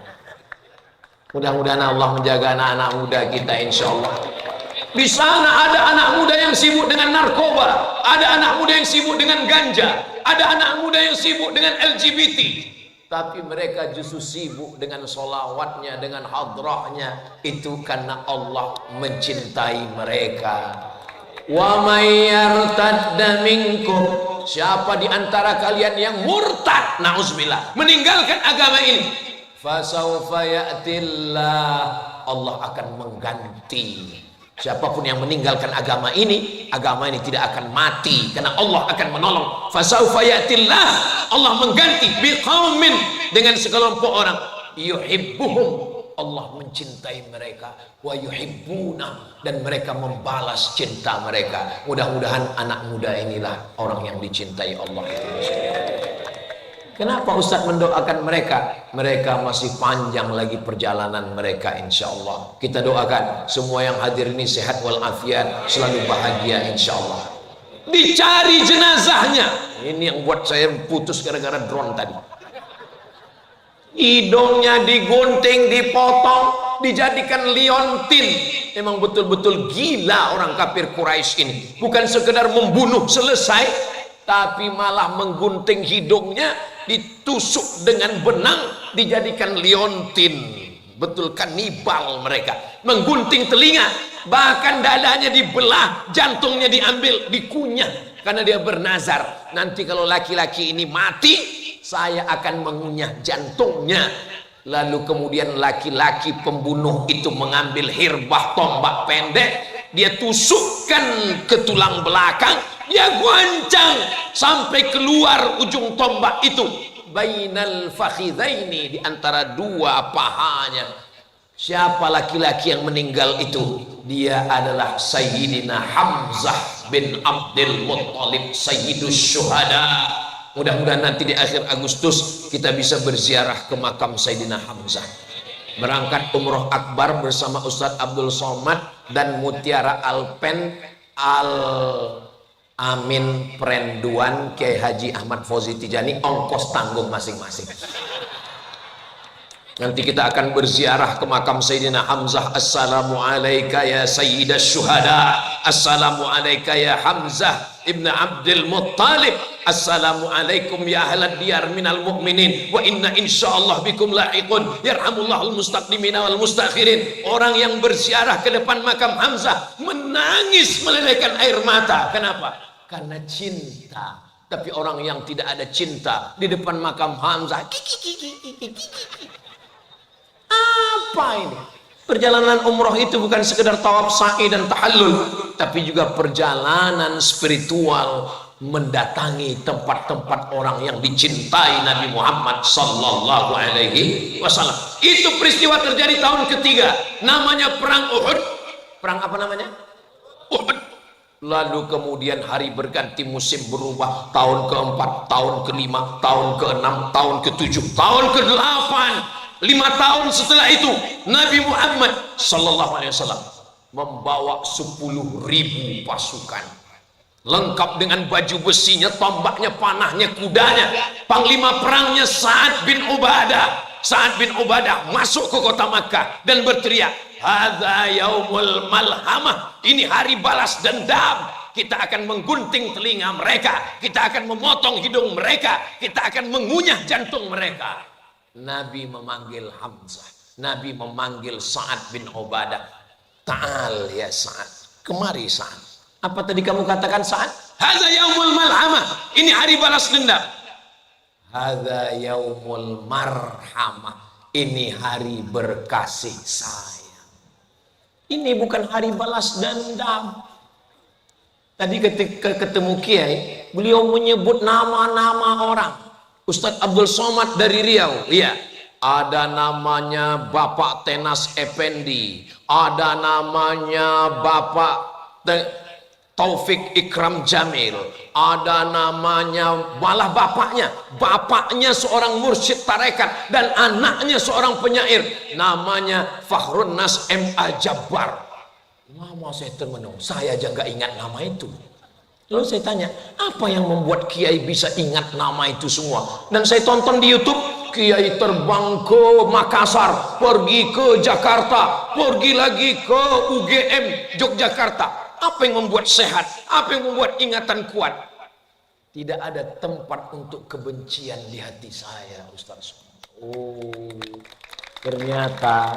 Mudah-mudahan Allah menjaga anak-anak muda kita, insya Allah. Di sana ada anak muda yang sibuk dengan narkoba, ada anak muda yang sibuk dengan ganja, ada anak muda yang sibuk dengan LGBT. Tapi mereka justru sibuk dengan solawatnya, dengan hadrahnya. Itu karena Allah mencintai mereka. Wa may yartadda minkum, siapa di antara kalian yang murtad, na'udzubillah, meninggalkan agama ini, fasawfa ya'tillah, Allah akan mengganti. Siapapun yang meninggalkan agama ini tidak akan mati karena Allah akan menolong. Fasawfa ya'tillah, Allah mengganti biqaumin, dengan sekelompok orang, yuhibbuhum, Allah mencintai mereka, wa yuhibbuna, dan mereka membalas cinta mereka. Mudah-mudahan anak muda inilah orang yang dicintai Allah itu. Kenapa Ustadz mendoakan mereka? Mereka masih panjang lagi perjalanan mereka, insya Allah. Kita doakan semua yang hadir ini sehat walafiat, selalu bahagia, insya Allah. Dicari jenazahnya. Ini yang buat saya putus gara-gara drone tadi. Hidungnya digunting, dipotong, dijadikan liontin. Memang betul-betul gila orang kafir Quraisy ini. Bukan sekedar membunuh selesai, tapi malah menggunting hidungnya, ditusuk dengan benang, dijadikan liontin. Betul kanibal mereka. Menggunting telinga, bahkan dadanya dibelah, jantungnya diambil, dikunyah, karena dia bernazar, nanti kalau laki-laki ini mati, saya akan mengunyah jantungnya. Lalu kemudian laki-laki pembunuh itu mengambil hirbah tombak pendek, dia tusukkan ke tulang belakang, dia goncang sampai keluar ujung tombak itu, bainal fakhidaini, di antara dua pahanya. Siapa laki-laki yang meninggal itu? Dia adalah Sayyidina Hamzah bin Abdul Muttalib, Sayyidus Syuhada. Mudah-mudahan nanti di akhir Agustus kita bisa berziarah ke makam Sayyidina Hamzah. Berangkat umroh akbar bersama Ustadz Abdul Somad dan Mutiara Alpen Al Amin Perenduan Kiai Haji Ahmad Fauzi Tijani, ongkos tanggung masing-masing. Nanti kita akan berziarah ke makam Sayyidina Hamzah. Assalamu alayka ya Sayyidas Syuhada, assalamu alayka ya Hamzah ibn Abdul Muttalib, assalamu alaikum ya ahlad diyar minal mu'minin, wa inna insyaallah bikum lahiqun, yarhamullahul mustaqdimina wal mustakhirin. Orang yang berziarah ke depan makam Hamzah menangis melelehkan air mata. Kenapa? Karena cinta. Tapi orang yang tidak ada cinta di depan makam Hamzah, apa ini? Perjalanan umroh itu bukan sekedar tawaf sa'i dan tahallul, tapi juga perjalanan spiritual, mendatangi tempat-tempat orang yang dicintai Nabi Muhammad sallallahu alaihi wasallam. Itu peristiwa terjadi tahun ketiga, namanya perang Uhud. Perang apa namanya? Uhud. Lalu kemudian hari berganti, musim berubah, tahun keempat, tahun kelima, tahun keenam, tahun ketujuh, tahun ke-8. 5 tahun setelah itu Nabi Muhammad sallallahu alaihi wasallam membawa 10.000 pasukan lengkap dengan baju besinya, tombaknya, panahnya, kudanya. Panglima perangnya Sa'ad bin Ubadah. Sa'ad bin Ubadah masuk ke kota Makkah dan berteriak, hadza yaumul malhamah, ini hari balas dendam. Kita akan menggunting telinga mereka, kita akan memotong hidung mereka, kita akan mengunyah jantung mereka. Nabi memanggil Hamzah, Nabi memanggil Sa'ad bin Ubadah. Ta'al ya Sa'ad, kemari Sa'ad. Apa tadi kamu katakan Sa'ad? Hadza yaumul malhamah, ini hari balas dendam. Hadza yaumul marhamah, ini hari berkasih sayang. Ini bukan hari balas dendam. Tadi ketika ketemu Kiai, beliau menyebut nama-nama orang. Ustadz Abdul Somad dari Riau, iya. Ada namanya Bapak Tenas Effendi, ada namanya Bapak Taufik Ikram Jamil, ada namanya, malah bapaknya seorang mursyid tarekat dan anaknya seorang penyair, namanya Fakhrun Nas M.A. Jabbar. Lama saya termenung, saya aja gak ingat nama itu. Lalu saya tanya, apa yang membuat Kiai bisa ingat nama itu semua? Dan saya tonton di YouTube, Kiai terbang ke Makassar, pergi ke Jakarta, pergi lagi ke UGM Yogyakarta. Apa yang membuat sehat? Apa yang membuat ingatan kuat? Tidak ada tempat untuk kebencian di hati saya, Ustaz. Oh, ternyata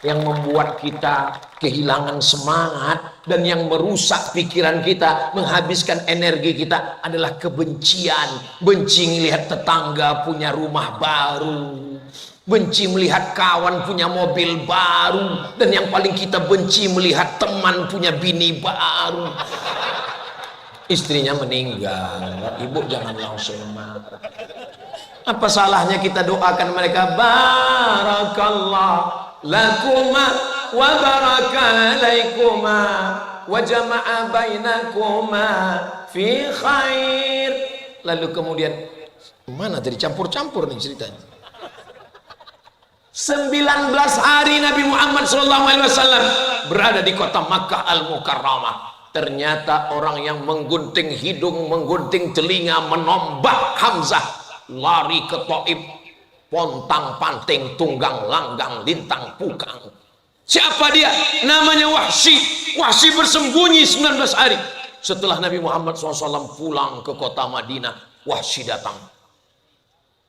yang membuat kita kehilangan semangat dan yang merusak pikiran kita, menghabiskan energi kita adalah kebencian. Benci melihat tetangga punya rumah baru, benci melihat kawan punya mobil baru, dan yang paling kita benci melihat teman punya bini baru. Istrinya meninggal, ibu jangan langsung marah. Apa salahnya kita doakan mereka, barakallah lakuma wa baraka alaikuma wa jama'a bainakuma fi khair. Lalu kemudian mana tadi campur-campur nih ceritanya. 19 hari Nabi Muhammad SAW berada di kota Makkah Al-Mukarramah. Ternyata orang yang menggunting hidung, menggunting telinga, menombak Hamzah, lari ke Taif, pontang panting, tunggang langgang, lintang pukang. Siapa dia? Namanya Wahsy. Wahsy bersembunyi 19 hari. Setelah Nabi Muhammad SAW pulang ke kota Madinah, Wahsy datang.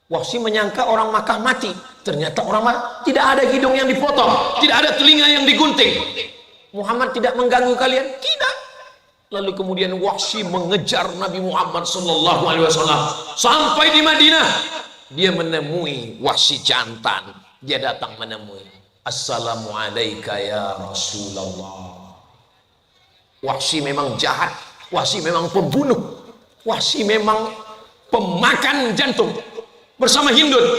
Wahsy menyangka orang Makkah mati. Ternyata orang Makkah tidak ada hidung yang dipotong, tidak ada telinga yang digunting. Muhammad tidak mengganggu kalian? Tidak. Lalu kemudian Wahsy mengejar Nabi Muhammad SAW sampai di Madinah. Dia menemui Wahsy jantan. Dia datang menemui, Assalamualaikum ya Rasulullah. Wahsy memang jahat, Wahsy memang pembunuh, Wahsy memang pemakan jantung bersama Hindun.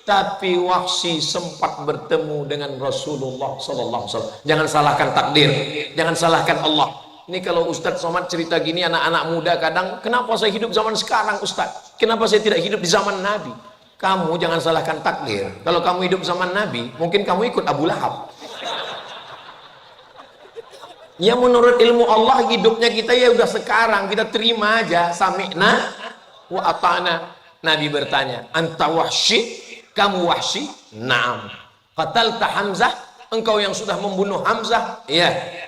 Tapi Wahsy sempat bertemu dengan Rasulullah SAW. Jangan salahkan takdir, jangan salahkan Allah. Ini kalau Ustadz Somad cerita gini, anak-anak muda kadang, kenapa saya hidup zaman sekarang Ustadz? Kenapa saya tidak hidup di zaman Nabi? Kamu jangan salahkan takdir. Kalau kamu hidup zaman Nabi, mungkin kamu ikut Abu Lahab. Ya menurut ilmu Allah hidupnya kita ya udah sekarang, kita terima aja. Sami'na wa ata'na. Nabi bertanya, anta Wahsy? Kamu Wahsy? Naam. Qatalta Hamzah? Engkau yang sudah membunuh Hamzah? Iya.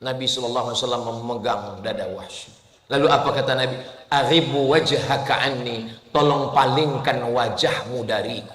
Nabi SAW memegang dada Wahsy. Lalu apa kata Nabi? Aghibu wajhaka anni, tolong palingkan wajahmu dariku.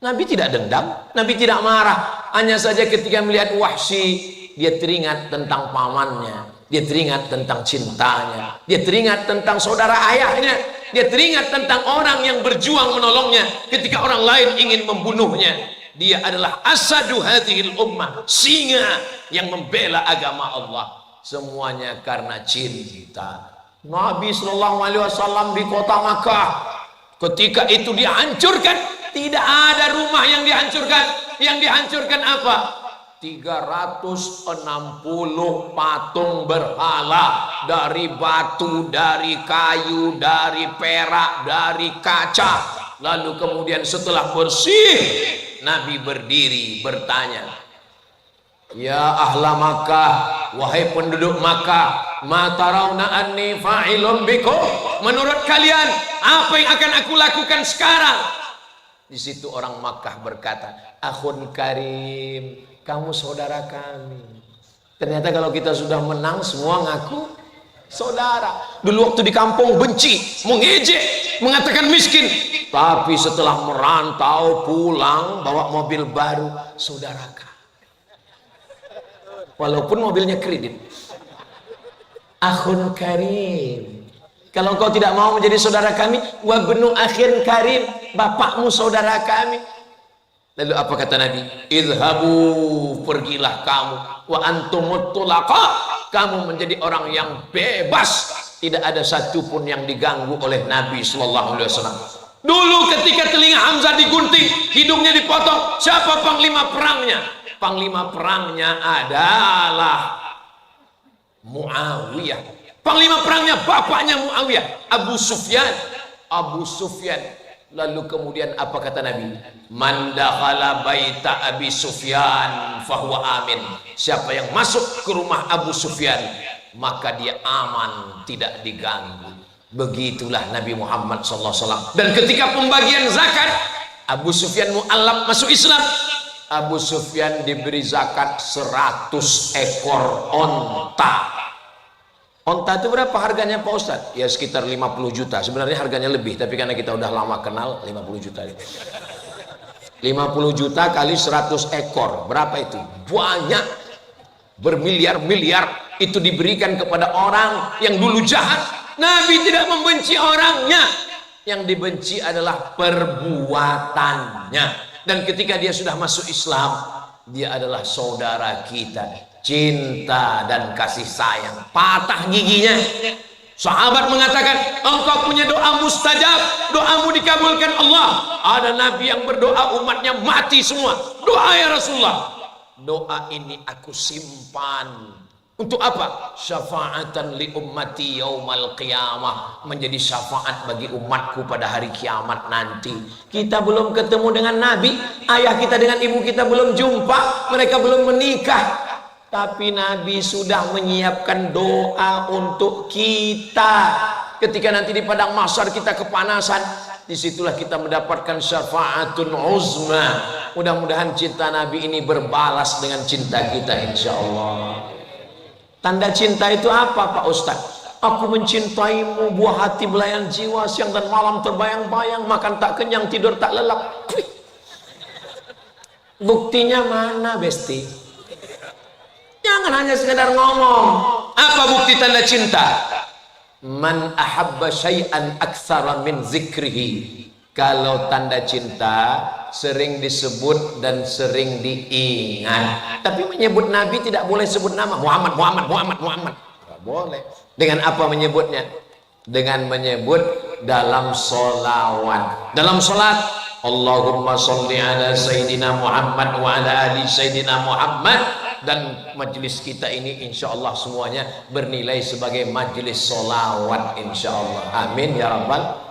Nabi tidak dendam, Nabi tidak marah. Hanya saja ketika melihat Wahsy, dia teringat tentang pamannya, dia teringat tentang cintanya, dia teringat tentang saudara ayahnya, dia teringat tentang orang yang berjuang menolongnya ketika orang lain ingin membunuhnya. Dia adalah asadu hadhil ummah, singa yang membela agama Allah. Semuanya karena cinta. Nabi SAW di kota Makkah, ketika itu dihancurkan, tidak ada rumah yang dihancurkan. Yang dihancurkan apa? 360 patung berhala, dari batu, dari kayu, dari perak, dari kaca. Lalu kemudian setelah bersih, Nabi berdiri bertanya, ya ahla Makkah, wahai penduduk Makkah, ma tarawna anni fa'ilun bikum, menurut kalian apa yang akan aku lakukan sekarang? Di situ orang Makkah berkata, akhun karim, kamu saudara kami. Ternyata kalau kita sudah menang semua ngaku saudara. Dulu waktu di kampung benci, mengejek, mengatakan miskin, tapi setelah merantau pulang bawa mobil baru, saudara kami. Walaupun mobilnya kredit. Akhun karim, kalau kau tidak mau menjadi saudara kami, wa benu akhin karim, bapakmu saudara kami. Lalu apa kata Nabi? Idhabu, pergilah kamu, wa antumut tulaqa, kamu menjadi orang yang bebas, tidak ada satupun yang diganggu oleh Nabi sallallahu alaihi wasallam. Dulu ketika telinga Hamzah digunting, hidungnya dipotong, siapa panglima perangnya? Panglima perangnya adalah Muawiyah. Panglima perangnya bapaknya Muawiyah, Abu Sufyan. Abu Sufyan. Lalu kemudian apa kata Nabi? Man dakhala baita Abi Sufyan fahuwa amin. Siapa yang masuk ke rumah Abu Sufyan, maka dia aman, tidak diganggu. Begitulah Nabi Muhammad SAW. Dan ketika pembagian zakat, Abu Sufyan mu'allab masuk Islam. Abu Sufyan diberi zakat 100 ekor onta. Onta itu berapa harganya Pak Ustadz? Ya sekitar 50 juta. Sebenarnya harganya lebih, tapi karena kita udah lama kenal, 50 juta. 50 juta kali 100 ekor. Berapa itu? Banyak. Bermiliar-miliar itu diberikan kepada orang yang dulu jahat. Nabi tidak membenci orangnya. Yang dibenci adalah perbuatannya. Dan ketika dia sudah masuk Islam, dia adalah saudara kita. Cinta dan kasih sayang, patah giginya. Sahabat mengatakan, engkau punya doa mustajab, doamu dikabulkan Allah. Ada Nabi yang berdoa umatnya mati semua. Doa ya Rasulullah. Doa ini aku simpan. Untuk apa? Syafa'atan li ummati yaumal qiyamah, menjadi syafaat bagi umatku pada hari kiamat nanti. Kita belum ketemu dengan Nabi, ayah kita dengan ibu kita belum jumpa, mereka belum menikah, tapi Nabi sudah menyiapkan doa untuk kita. Ketika nanti di padang mahsyar kita kepanasan, disitulah kita mendapatkan syafaatun uzma. Mudah-mudahan cinta Nabi ini berbalas dengan cinta kita insyaallah. Tanda cinta itu apa Pak Ustadz? Aku mencintaimu, buah hati belayan jiwa, siang dan malam terbayang-bayang, makan tak kenyang, tidur tak lelap. Buktinya mana Besti? Jangan hanya sekedar ngomong. Apa bukti tanda cinta? Man ahabba syai'an aktsara min zikrihi. Kalau tanda cinta sering disebut dan sering diingat. Tapi menyebut Nabi tidak boleh sebut nama Muhammad. Tidak boleh. Dengan apa menyebutnya? Dengan menyebut dalam sholawat. Dalam sholat, Allahumma sholli ala Sayyidina Muhammad wa ala ali Sayyidina Muhammad. Dan majelis kita ini insya Allah semuanya bernilai sebagai majelis sholawat insya Allah. Amin ya rabbal.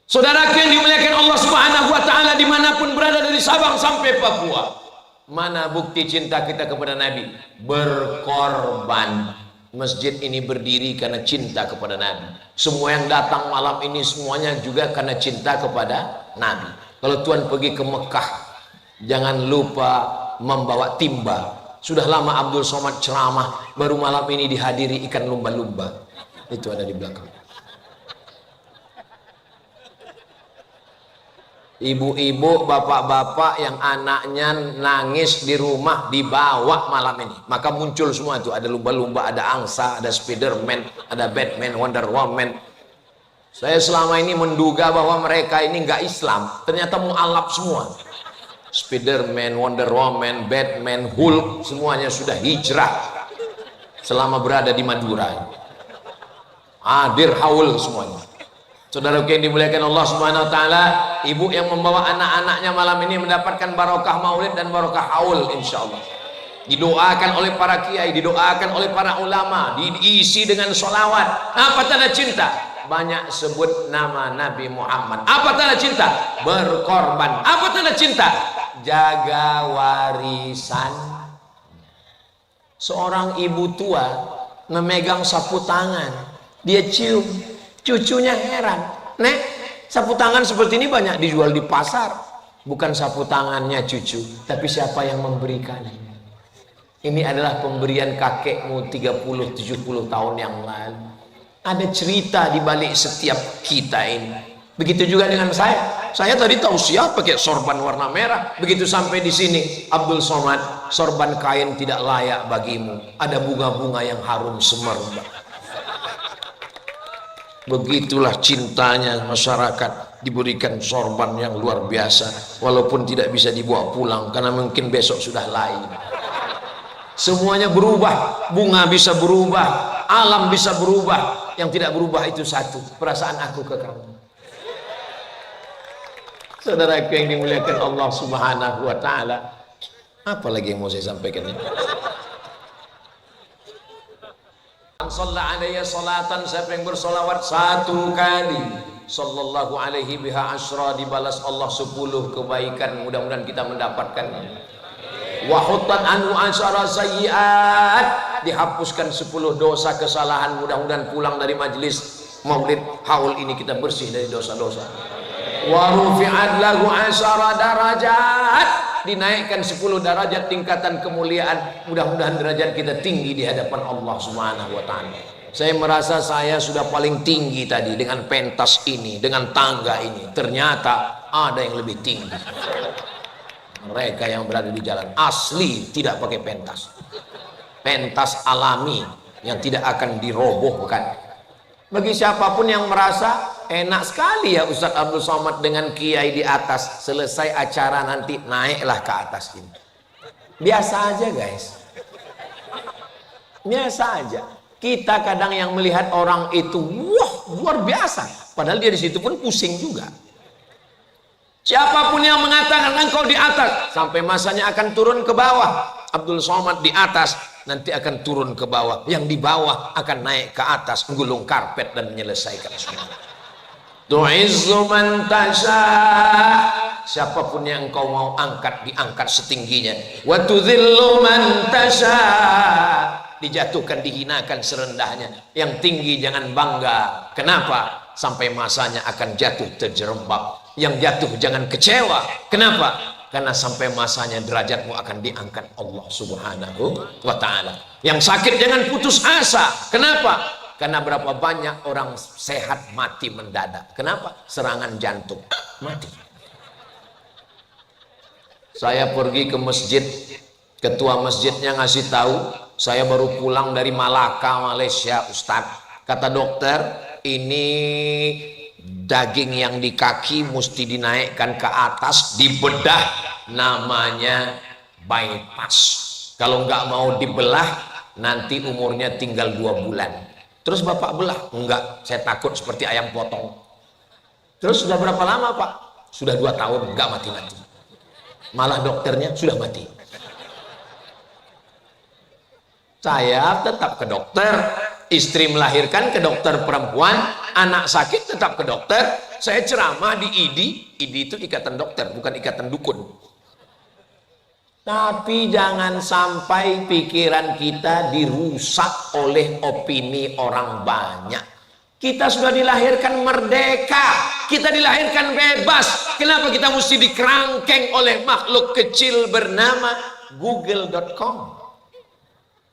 Saudaraku yang dimuliakan Allah Subhanahu wa taala dimanapun berada dari Sabang sampai Papua, mana bukti cinta kita kepada Nabi? Berkorban. Masjid ini berdiri karena cinta kepada Nabi. Semua yang datang malam ini semuanya juga karena cinta kepada Nabi. Kalau Tuhan pergi ke Mekah, jangan lupa membawa timba. Sudah lama Abdul Somad ceramah, baru malam ini dihadiri ikan lumba-lumba. Itu ada di belakang. Ibu-ibu, bapak-bapak yang anaknya nangis di rumah dibawa malam ini, maka muncul semua itu. Ada lumba-lumba, ada angsa, ada Spiderman, ada Batman, Wonder Woman. Saya selama ini menduga bahwa mereka ini nggak Islam, ternyata mu'alaf semua. Spiderman, Wonder Woman, Batman, Hulk, semuanya sudah hijrah selama berada di Madura. Hadir haul semuanya. Saudara yang dimuliakan Allah Subhanahu wa taala, ibu yang membawa anak-anaknya malam ini mendapatkan barokah maulid dan barokah haul insyaallah. Didoakan oleh para kiai, didoakan oleh para ulama, diisi dengan sholawat. Apa tanda cinta? banyak sebut nama Nabi Muhammad. Apa tanda cinta? Berkorban. Apa tanda cinta? Jaga warisan. Seorang ibu tua memegang sapu tangan, dia cium, cucunya heran. Nek, sapu tangan seperti ini banyak dijual di pasar. Bukan sapu tangannya cucu, tapi siapa yang memberikannya. Ini adalah pemberian kakekmu 30-70 tahun yang lalu. Ada cerita di balik setiap kita ini. Begitu juga dengan saya. Saya tadi tausiah pakai sorban warna merah. Begitu sampai di sini, Abdul Somad, sorban kain tidak layak bagimu. Ada bunga-bunga yang harum semerbak. Begitulah cintanya masyarakat, diberikan sorban yang luar biasa, walaupun tidak bisa dibawa pulang karena mungkin besok sudah lain. Semuanya berubah, bunga bisa berubah, alam bisa berubah. Yang tidak berubah itu satu, perasaan aku ke kamu. Saudaraku yang dimuliakan Allah Subhanahu wa taala, apa lagi yang mau saya sampaikan ini? Shalla alaihi salatan, siapa yang bersolawat 1 kali, sallallahu alaihi biha asyra, dibalas Allah 10 kebaikan. Mudah-mudahan kita mendapatkannya. Wa huttat anhu asyara sayyi'at, dihapuskan 10 dosa kesalahan. Mudah-mudahan pulang dari majelis maulid haul ini kita bersih dari dosa-dosa. Wa rufi'at lahu asyara darajat, dinaikkan 10 derajat tingkatan kemuliaan. Mudah-mudahan derajat kita tinggi di hadapan Allah Subhanahu wa taala. Saya merasa saya sudah paling tinggi tadi dengan pentas ini, dengan tangga ini. Ternyata ada yang lebih tinggi. Mereka yang berada di jalan asli tidak pakai pentas. Pentas alami yang tidak akan dirobohkan. Bagi siapapun yang merasa enak sekali ya Ustadz Abdul Somad dengan kiai di atas, selesai acara nanti naiklah ke atas ini. Biasa aja guys. Biasa aja. Kita kadang yang melihat orang itu wah luar biasa, padahal dia di situ pun pusing juga. Siapapun yang mengatakan engkau di atas, sampai masanya akan turun ke bawah. Abdul Somad di atas, nanti akan turun ke bawah. Yang di bawah akan naik ke atas, menggulung karpet dan menyelesaikan semua. Tu'izzu man tasha, siapapun yang engkau mau angkat, diangkat setingginya. Wa tudhillu man tasha, dijatuhkan, dihinakan serendahnya. Yang tinggi jangan bangga. Kenapa? Sampai masanya akan jatuh terjerembab. Yang jatuh jangan kecewa. Kenapa? Karena sampai masanya derajatmu akan diangkat Allah Subhanahu wa ta'ala. Yang sakit jangan putus asa. Kenapa? Karena berapa banyak orang sehat mati mendadak. Kenapa? Serangan jantung, mati. Saya pergi ke masjid, ketua masjidnya ngasih tahu, saya baru pulang dari Malaka, Malaysia, Ustadz. Kata dokter, ini daging yang di kaki mesti dinaikkan ke atas, dibedah, namanya bypass. Kalau nggak mau dibelah, nanti umurnya tinggal 2 bulan. Terus bapak belah? Enggak, saya takut seperti ayam potong. Terus sudah berapa lama pak? Sudah 2 tahun, nggak mati-mati. Malah dokternya sudah mati. Saya tetap ke dokter, istri melahirkan ke dokter perempuan, anak sakit tetap ke dokter. Saya ceramah di IDI. IDI itu ikatan dokter, bukan ikatan dukun. Tapi jangan sampai pikiran kita dirusak oleh opini orang banyak. Kita sudah dilahirkan merdeka, kita dilahirkan bebas. Kenapa kita mesti dikerangkeng oleh makhluk kecil bernama google.com?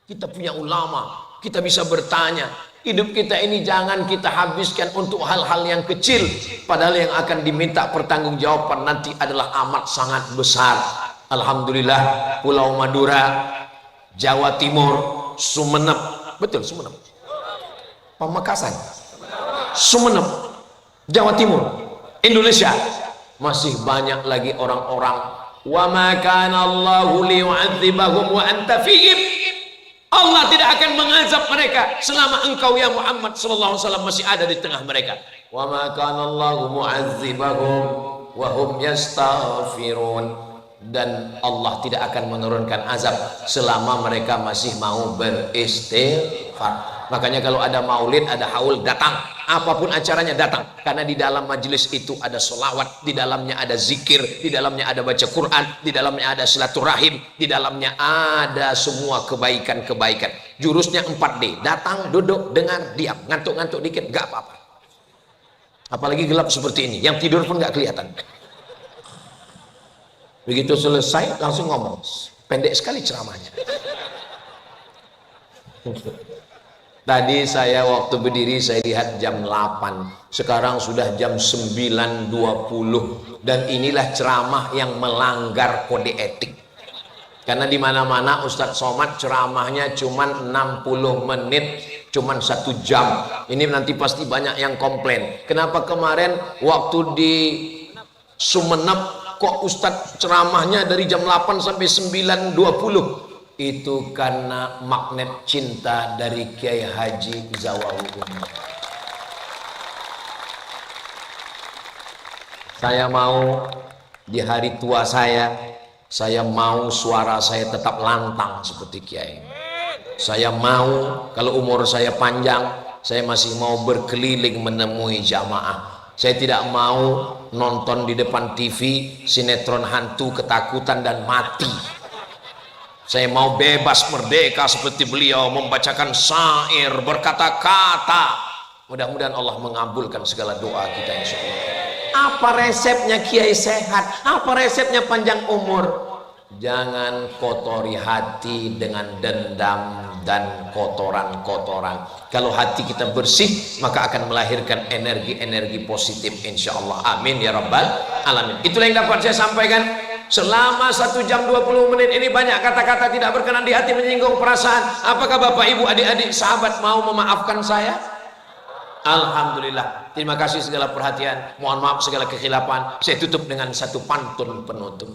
Kita punya ulama, kita bisa bertanya. Hidup kita ini jangan kita habiskan untuk hal-hal yang kecil, padahal yang akan diminta pertanggungjawaban nanti adalah amat sangat besar. Alhamdulillah, Pulau Madura, Jawa Timur, Sumeneb, betul Sumeneb, Pamekasan, Sumeneb, Jawa Timur, Indonesia, masih banyak lagi orang-orang. Wa ma kana Allahu liyu'adzibahum wa anta fihim. Allah tidak akan mengazab mereka selama engkau ya Muhammad sallallahu alaihi wasallam masih ada di tengah mereka. Wa ma kana Allahu mu'adzibahum wa hum yastaghfirun. Dan Allah tidak akan menurunkan azab selama mereka masih mau beristighfar. Makanya kalau ada maulid, ada haul, datang. Apapun acaranya datang. Karena di dalam majelis itu ada solawat, di dalamnya ada zikir, di dalamnya ada baca Quran, di dalamnya ada silaturahim, di dalamnya ada semua kebaikan-kebaikan. Jurusnya 4D. Datang, duduk, dengar, diam. Ngantuk-ngantuk dikit, gak apa-apa. Apalagi gelap seperti ini. Yang tidur pun gak kelihatan. Begitu selesai, langsung ngomong. Pendek sekali ceramahnya. Tadi saya waktu berdiri saya lihat jam 8, sekarang sudah jam 9.20, dan inilah ceramah yang melanggar kode etik. Karena di mana-mana Ustadz Somad ceramahnya cuman 60 menit, cuman 1 jam. Ini nanti pasti banyak yang komplain. Kenapa kemarin waktu di Sumenep kok Ustadz ceramahnya dari jam 8 sampai 9.20? Itu karena magnet cinta dari Kiai Haji Zawahudin. Saya mau di hari tua saya mau suara saya tetap lantang seperti Kiai. Saya mau kalau umur saya panjang, saya masih mau berkeliling menemui jamaah. Saya tidak mau nonton di depan TV sinetron hantu, ketakutan dan mati. Saya mau bebas merdeka seperti beliau, membacakan syair, berkata-kata. Mudah-mudahan Allah mengabulkan segala doa kita insyaallah. Apa resepnya Kiai sehat? Apa resepnya panjang umur? Jangan kotori hati dengan dendam dan kotoran-kotoran. Kalau hati kita bersih, maka akan melahirkan energi-energi positif insyaallah. Amin ya rabbal alamin. Itulah yang dapat saya sampaikan. Selama 1 jam 20 menit ini banyak kata-kata tidak berkenan di hati, menyinggung perasaan. Apakah Bapak Ibu adik-adik sahabat mau memaafkan saya? Alhamdulillah. Terima kasih segala perhatian. Mohon maaf segala kekhilafan. Saya tutup dengan satu pantun penutup.